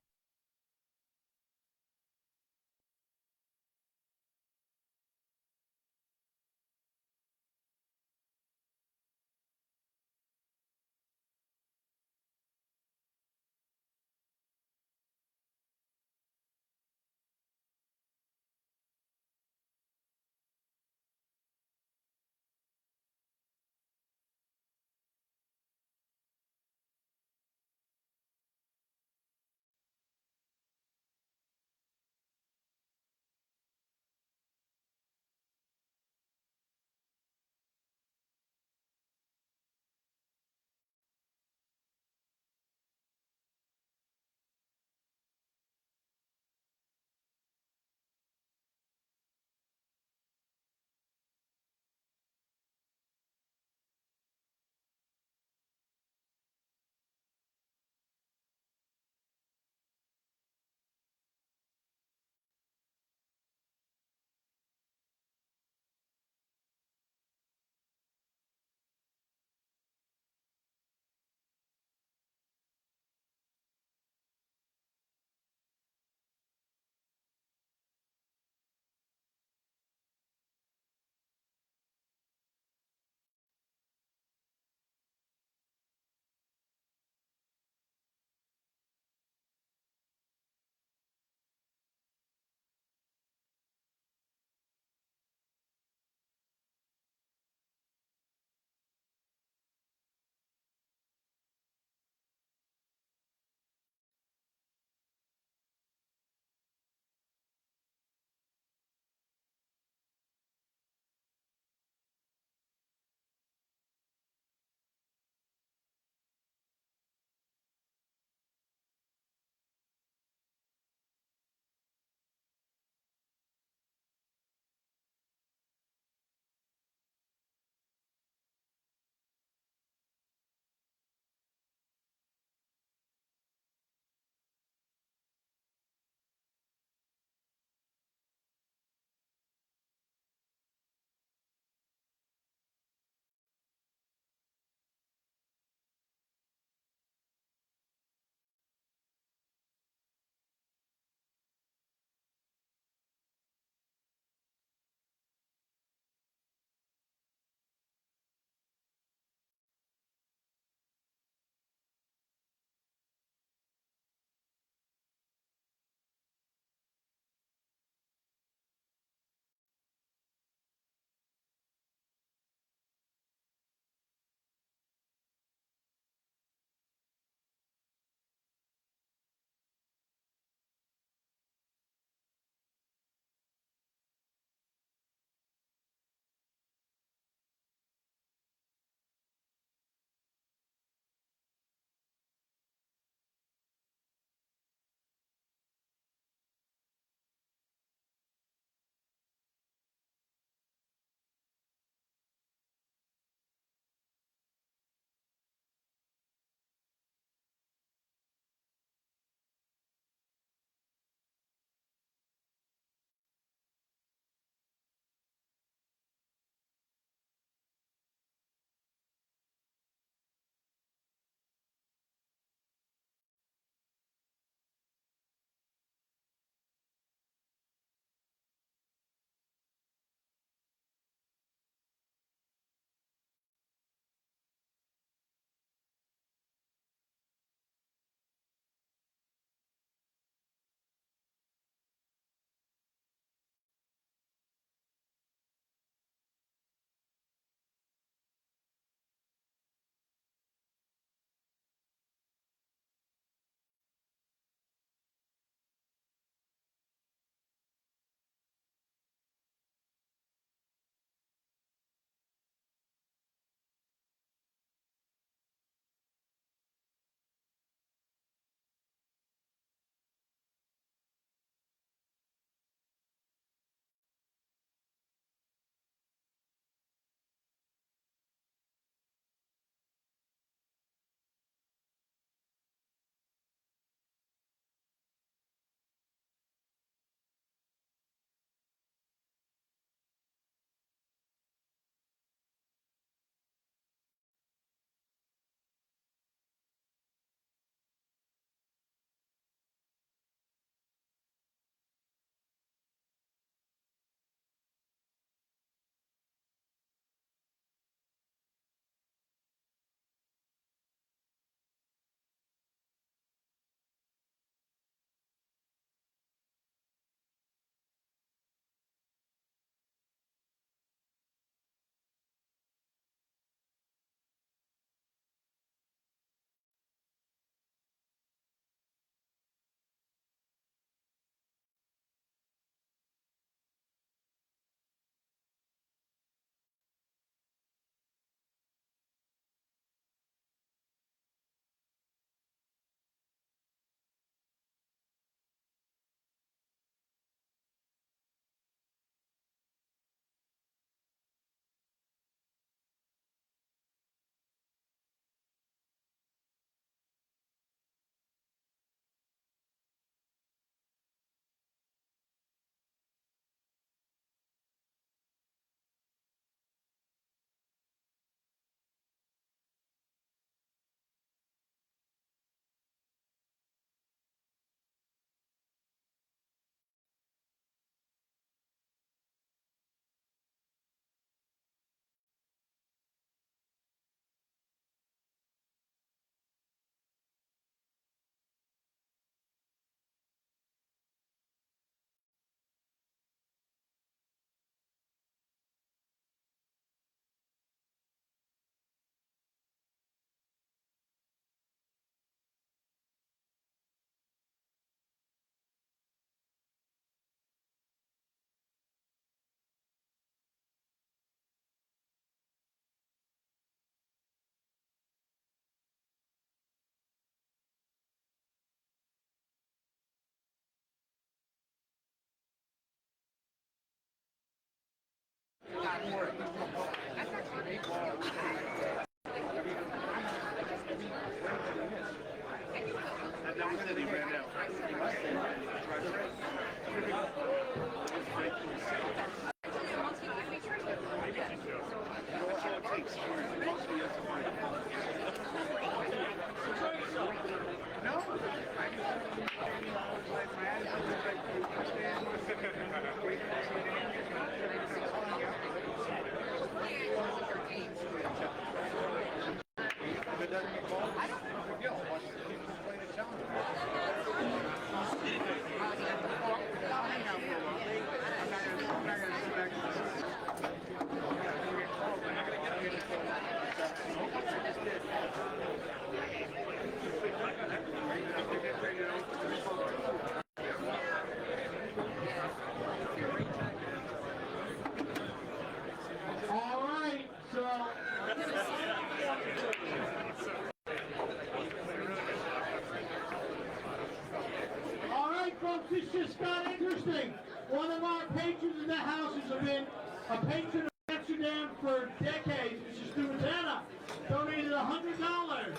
Speaker 2: This just got interesting. One of our patrons in the house has been a patron of Amsterdam for decades. Mr. Stuart donated $100.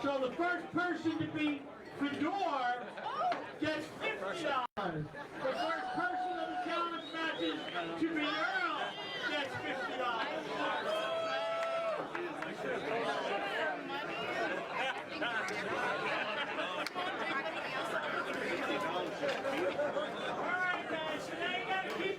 Speaker 2: So the first person to beat Fedor gets $50. The first person of the challenge matches to beat Earl gets $50. Alright guys, so now you gotta keep it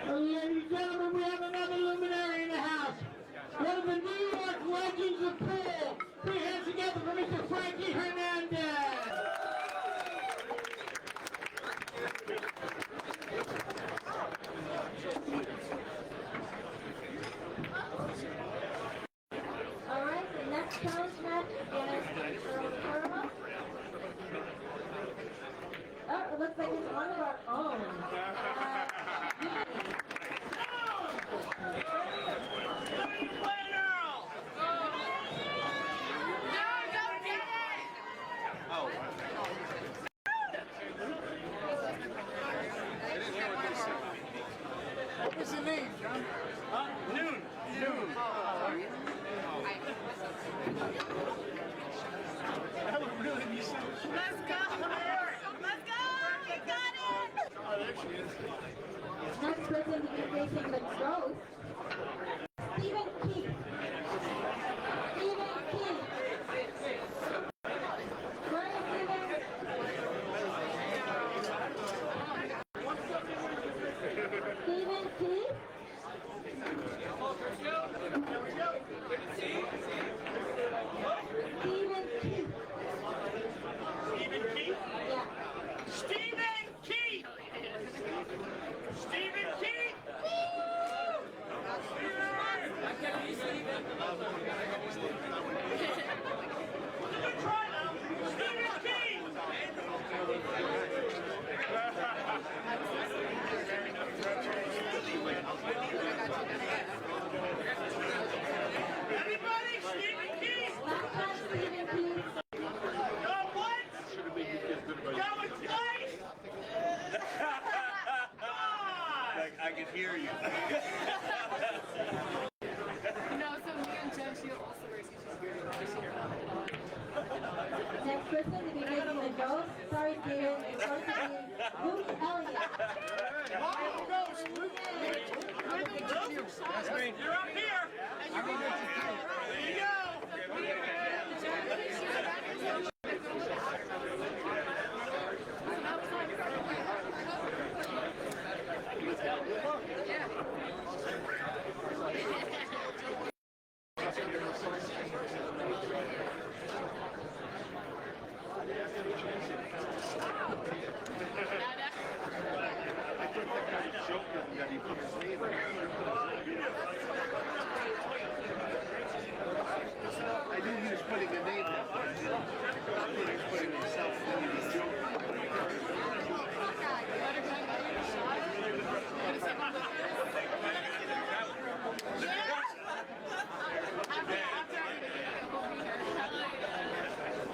Speaker 2: Ladies and gentlemen, we have another luminary in the house. One of the New York legends of pool. Put your hands together for Mr. Frankie Hernandez.
Speaker 5: All right, the next challenge match is Earl. Oh, it looks like it's one of our own.
Speaker 3: What's the name, John?
Speaker 2: Noon.
Speaker 3: That would really be something.
Speaker 6: Let's go! Let's go! We got it!
Speaker 3: Oh, there she is.
Speaker 5: Next person to be facing the Gost, Stephen Keith. Stephen Keith. Brian Stevens. Stephen Keith. Stephen Keith.
Speaker 2: Stephen Keith?
Speaker 5: Yeah.
Speaker 2: Stephen Keith! Stephen Keith! Woo! hear you.
Speaker 7: No, so me and Jen, she also races.
Speaker 5: Next person to be making the Gost, sorry Peter, is going to be Luke Elliott.
Speaker 2: You're up here. And you're going to there you go.
Speaker 8: I knew he was putting a name there. I thought he was putting himself in the joke.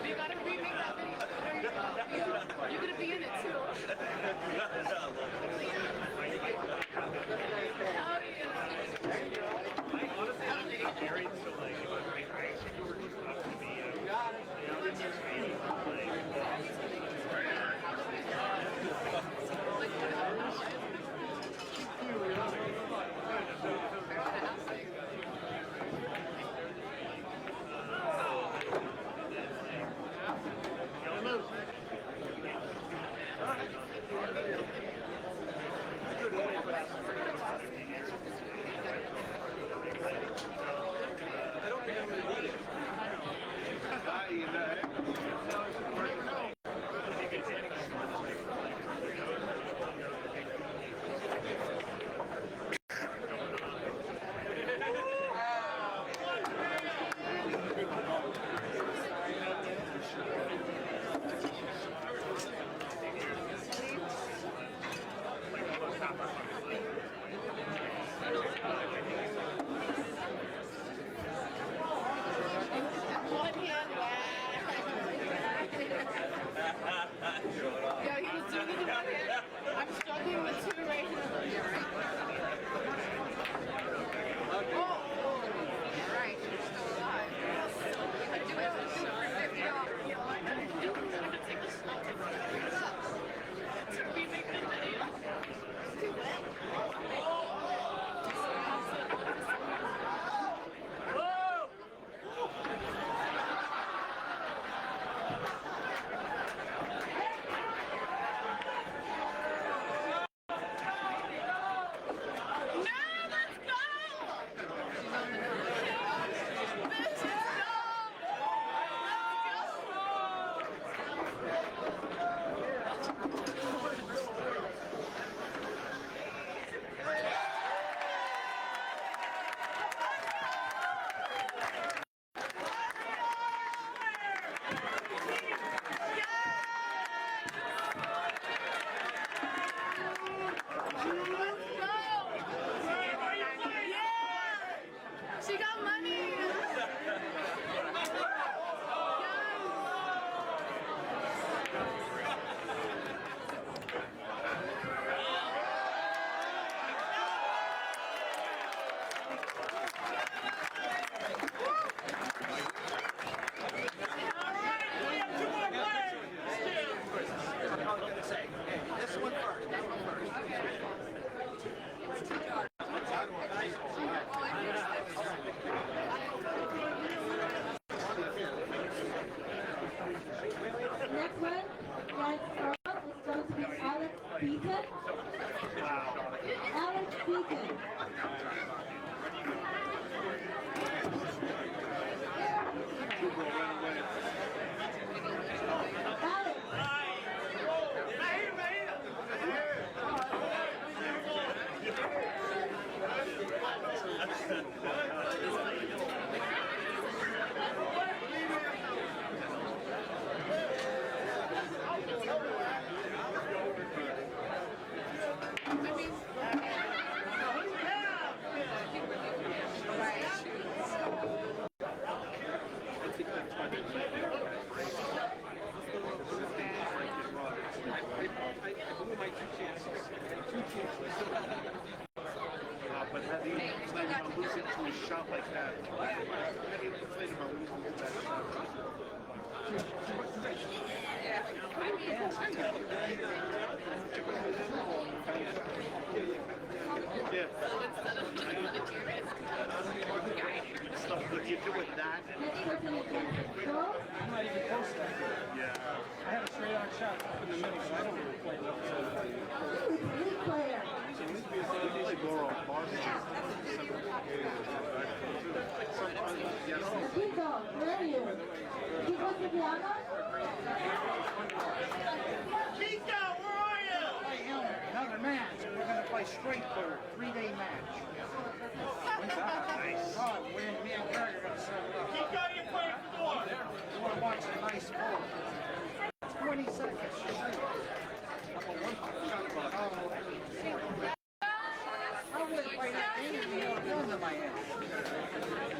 Speaker 7: We gotta remake that video. You're gonna be in it too. Yeah, he was doing the one hand. I'm struggling with two right here. Oh, right, you're still alive. I do it for $50. I'm gonna take a shot to remake the video. Too wet. She got money!
Speaker 5: Next one, next Earl is going to be Alex Beaton. Alex Beaton.
Speaker 8: I blew my two chances. He's not going to lose it to a shot like that. How do you complain about losing to that shot? Yeah. Stuff that you do with that.
Speaker 5: Next person is Gost.
Speaker 9: I'm not even close to that.
Speaker 8: Yeah.
Speaker 9: I have a straight on shot up in the middle, so I don't really play well.
Speaker 5: Lead player.
Speaker 8: We play more on bars.
Speaker 5: Chico, where are you? Chico Santiago?
Speaker 2: Chico, where are you?
Speaker 3: Play him another match. We're going to play straight for a 3-day match. Oh, we're in me and Gary are going to set it up.
Speaker 2: Chico, you playing Fedor.
Speaker 3: We want to watch a nice score. 20 seconds. I wouldn't play that game if you had a gun to my head.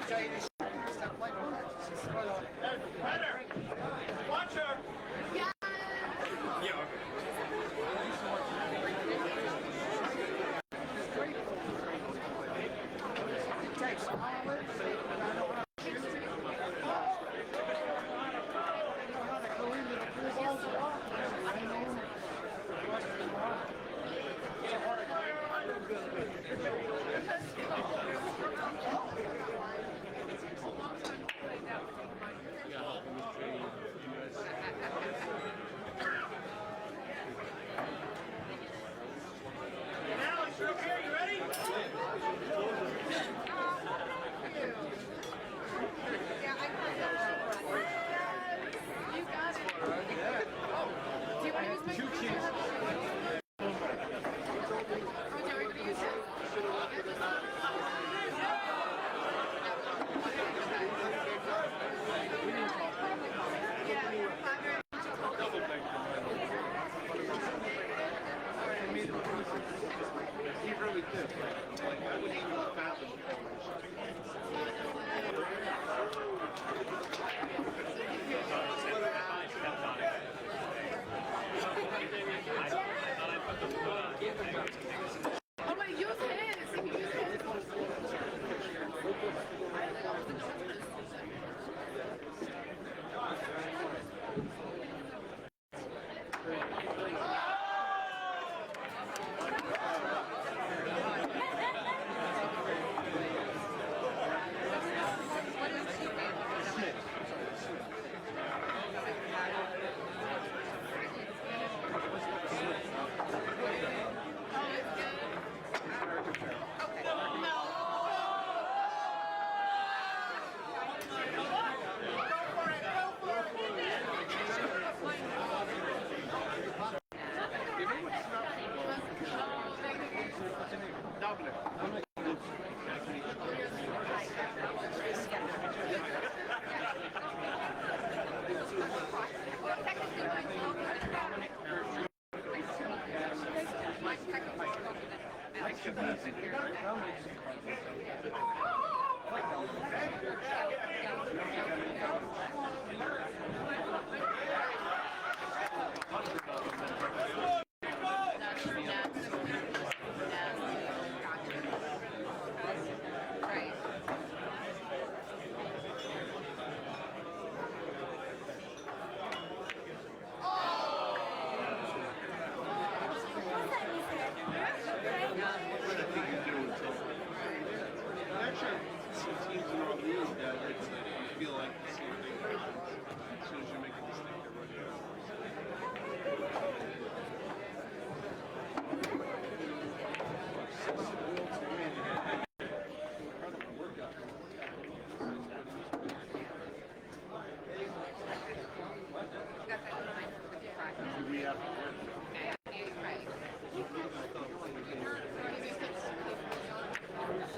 Speaker 3: Tell you this. Stop playing with that.
Speaker 2: Heather, watch her.
Speaker 3: It takes all of it. I know how to shoot. I know how to go into the blue balls a lot. I know. It's a hard
Speaker 2: Alex, you're up here. You ready?
Speaker 7: Yeah, I got it. You got it. Do you want to use my computer? Oh, no, we're going to use it.
Speaker 8: He really did. Like, I wouldn't even fathom
Speaker 7: I'm going to use his. You use his.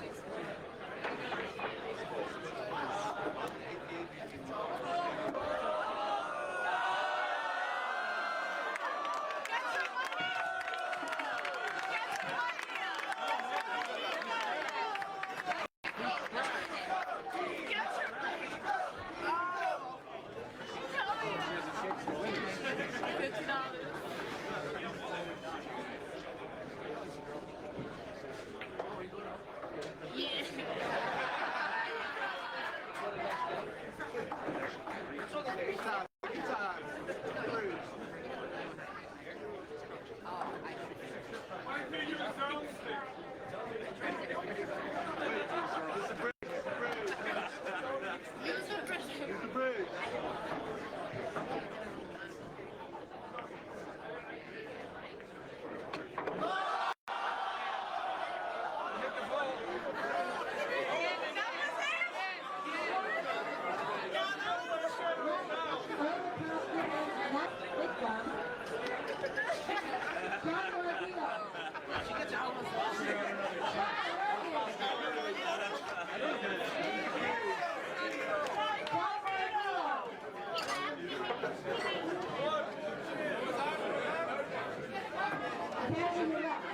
Speaker 5: Carry your left.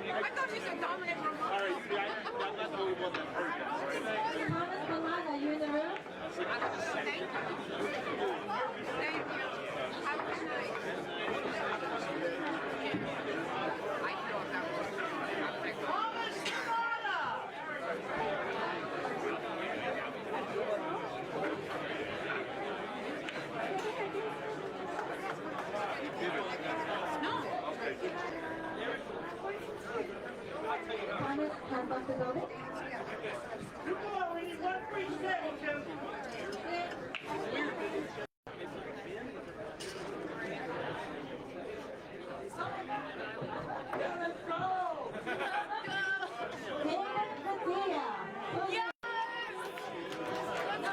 Speaker 7: I thought she said Dominic Ramon.
Speaker 5: Thomas Milana, you in the room?
Speaker 7: Thank you. Thank you. Have a good night. I know that was.
Speaker 2: Thomas Serrano!
Speaker 5: Thomas, hand back to Gost.
Speaker 2: Come on, we need one free set, Jim. Let's go!
Speaker 5: David Padilla.
Speaker 7: Yes! Let's go!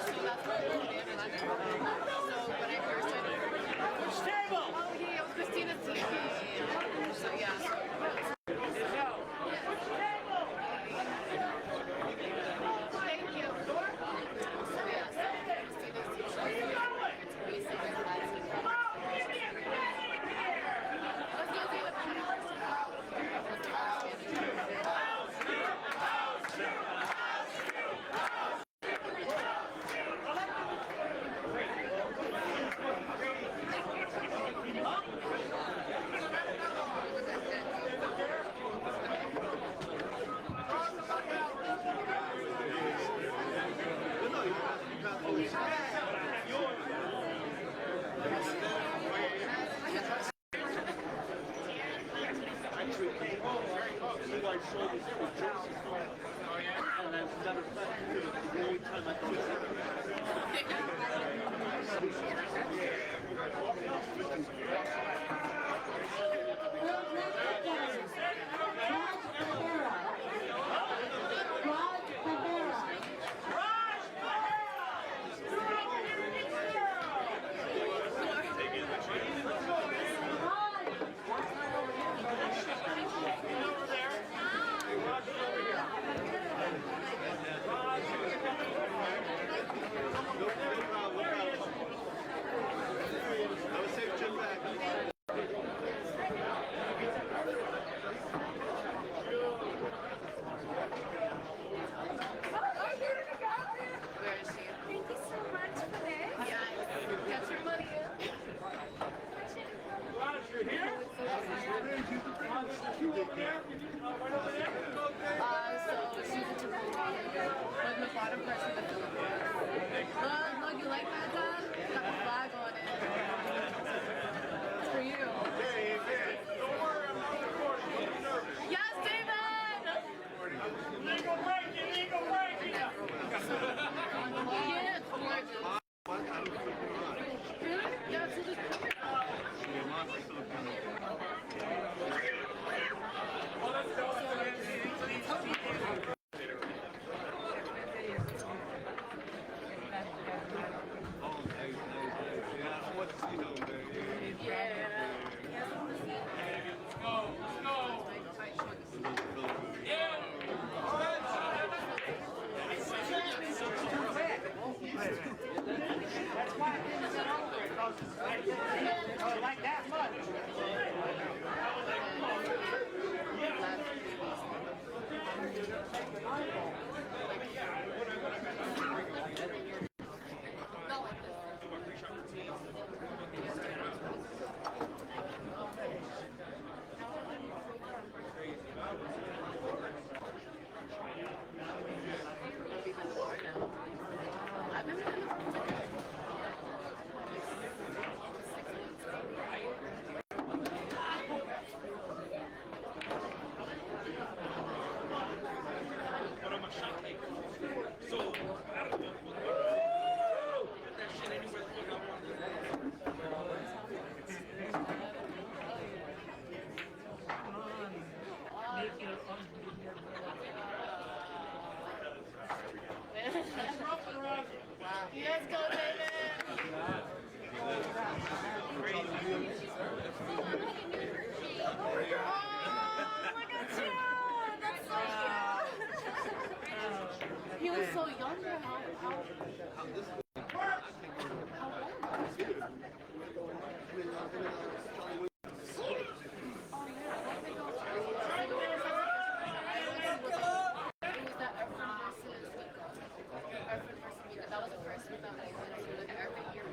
Speaker 7: So that's what we're doing, and I'm so when I first started,
Speaker 2: Stable!
Speaker 7: oh yeah, it was Christina's TV. So yeah. Thank you. So yeah, so Christina's TV.
Speaker 2: Come on, give me a pass in here!
Speaker 7: Let's go see the Look, you like that, Dad? It's got the flag on it. It's for you. Yes, David!
Speaker 2: Legal breaking, legal breaking!
Speaker 7: Yeah, it's gorgeous. Really? Yeah, it's just...
Speaker 2: Like that much.
Speaker 7: He was so young. That was the first one that I went to every year.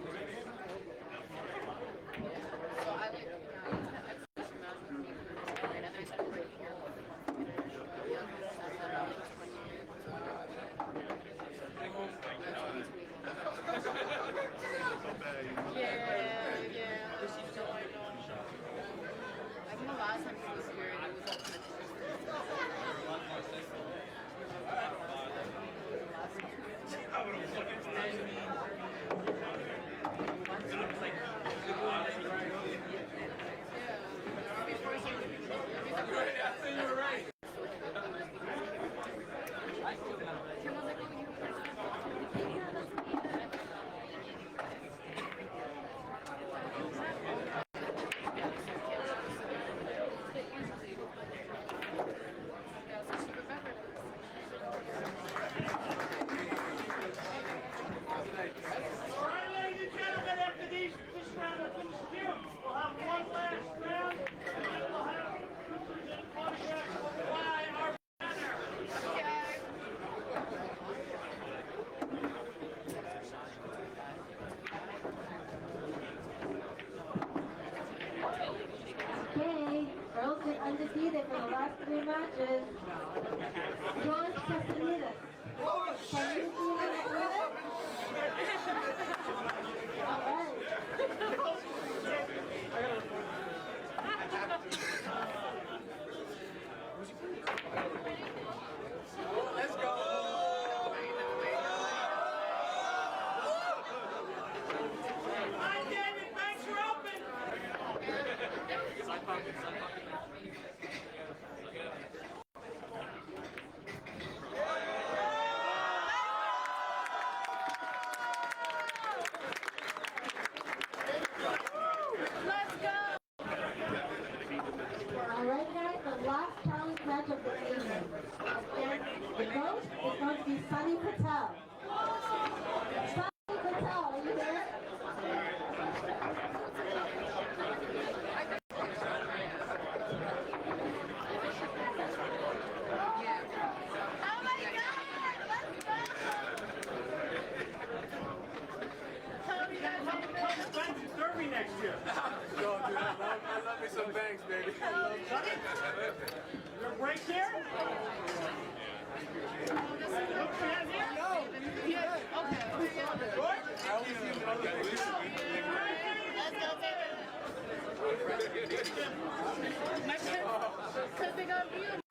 Speaker 7: So I like, exhibition match with me and then I started working here. Yeah. I think the last time he was here, it was all You're right.
Speaker 5: Earl's been undefeated for the last 3 matches. George Castaneda. Can you see him with it? All right.
Speaker 3: Let's go.
Speaker 2: Hi, David. Thanks for open.
Speaker 5: Alright guys, the last challenge match of the evening. Again, the Gost is going to be Sunny Patel. Sunny Patel, are you there?
Speaker 2: Derby next year.
Speaker 3: Yo, dude, I love me some banks, baby.
Speaker 2: Your break here?
Speaker 7: Because they got views.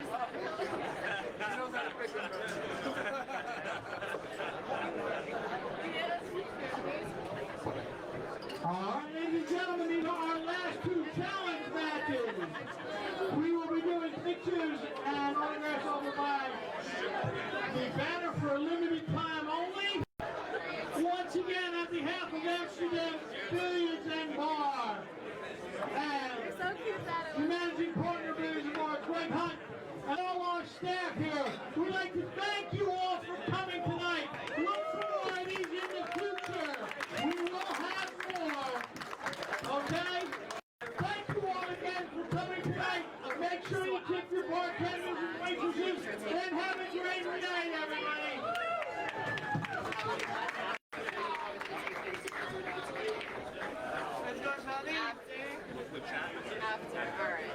Speaker 2: Alright, ladies and gentlemen, these are our last 2 challenge matches. We will be doing pictures and autographs over by the banner for a limited time only. Once again, on behalf of Amsterdam Billiards and Bar, and
Speaker 7: So cute that
Speaker 2: the managing partner of Billiards and Bar, Greg Hunt, and all our staff here, we'd like to thank you all for coming tonight. Look for more of these in the future. We will have more. Okay? Thank you all again for coming tonight. Make sure you tip your bartenders and waitresses, and have a great night, everybody.
Speaker 3: Let's go, Sonny.
Speaker 7: After, alright.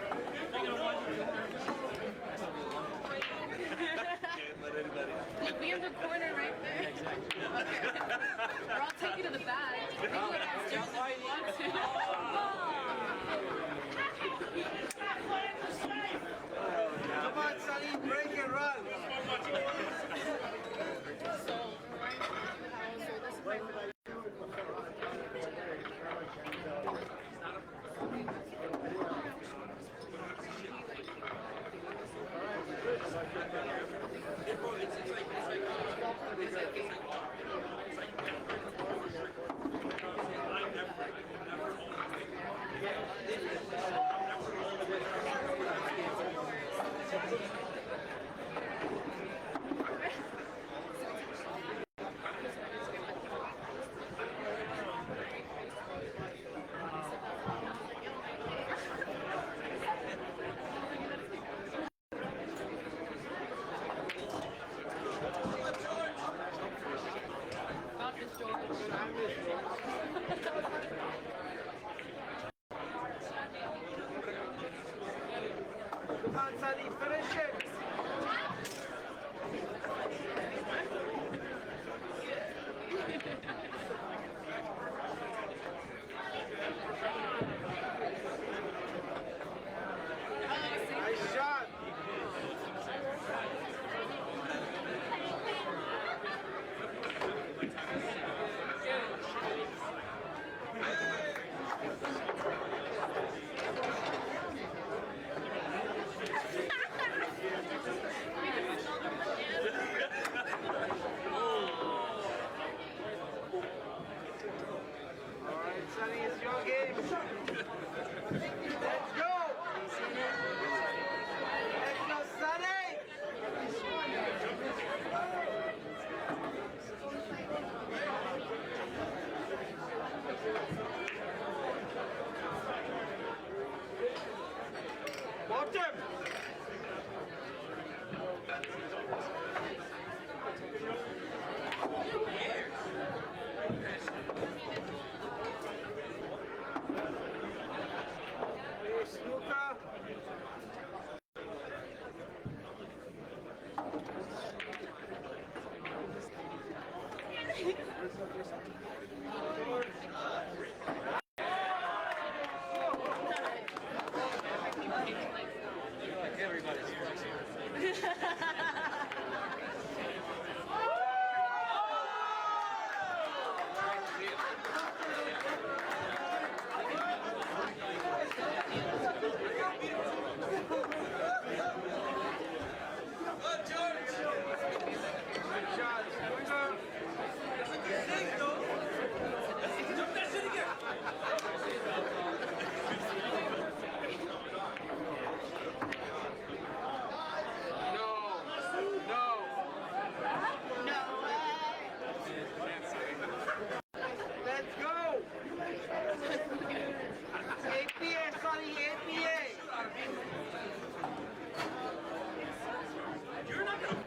Speaker 7: Look, we have the corner right there. Okay. Or I'll take you to the back. You can go downstairs if you want to.
Speaker 3: Come on, Sonny, break and run.
Speaker 7: So, right now, so this is my
Speaker 3: Come on, Sonny, finish it. Nice shot. All right, Sonny, it's your game. Let's go. Let's go, Sonny. Bottom. Snooker. Let's go! APA, Sonny, APA! You're not gonna...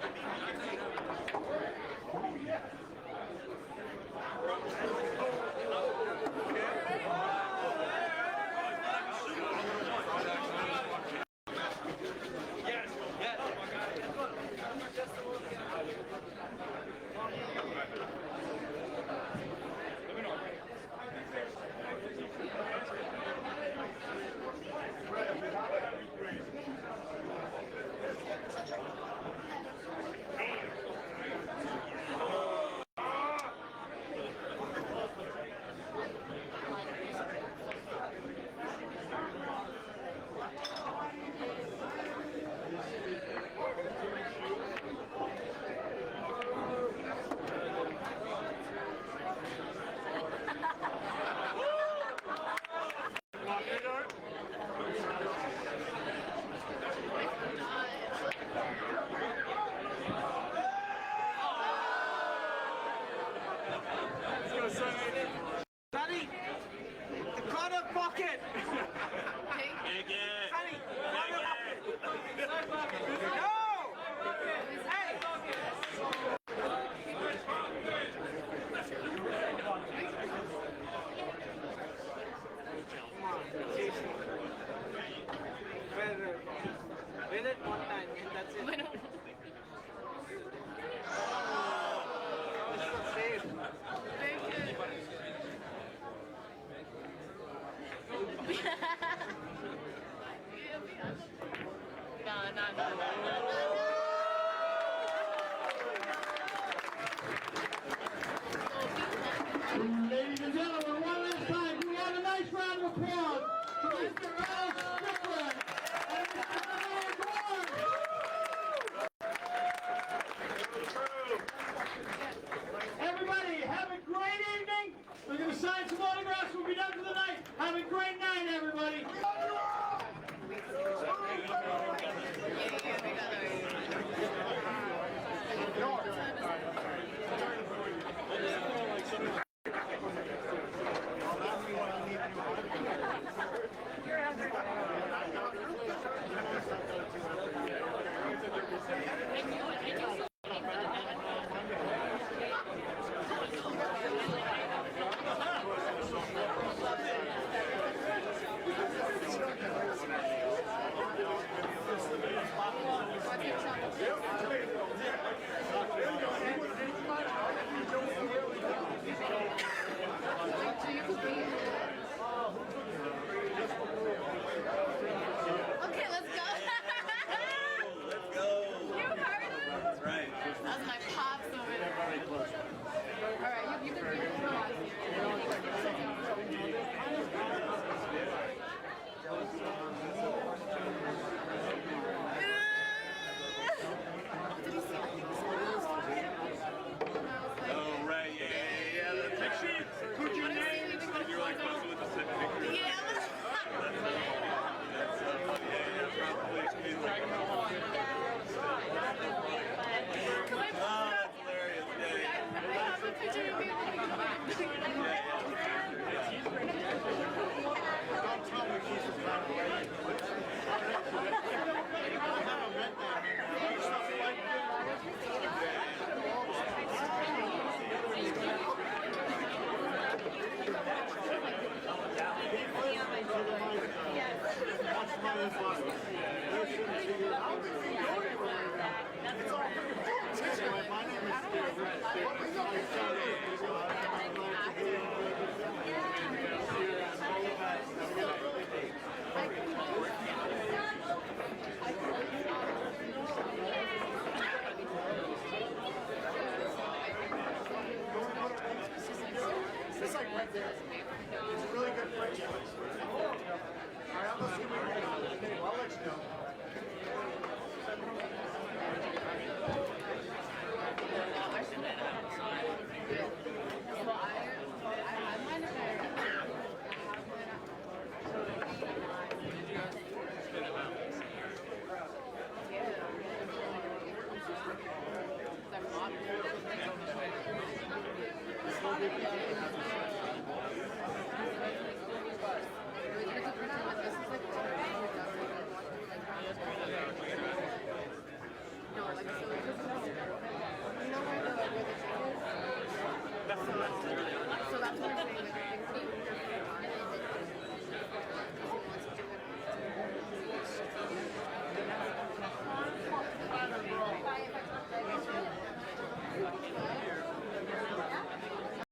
Speaker 8: It's like right there. It's a really good play, Jim. All right, I'm assuming you're going to. I'll let you know.
Speaker 7: Yeah.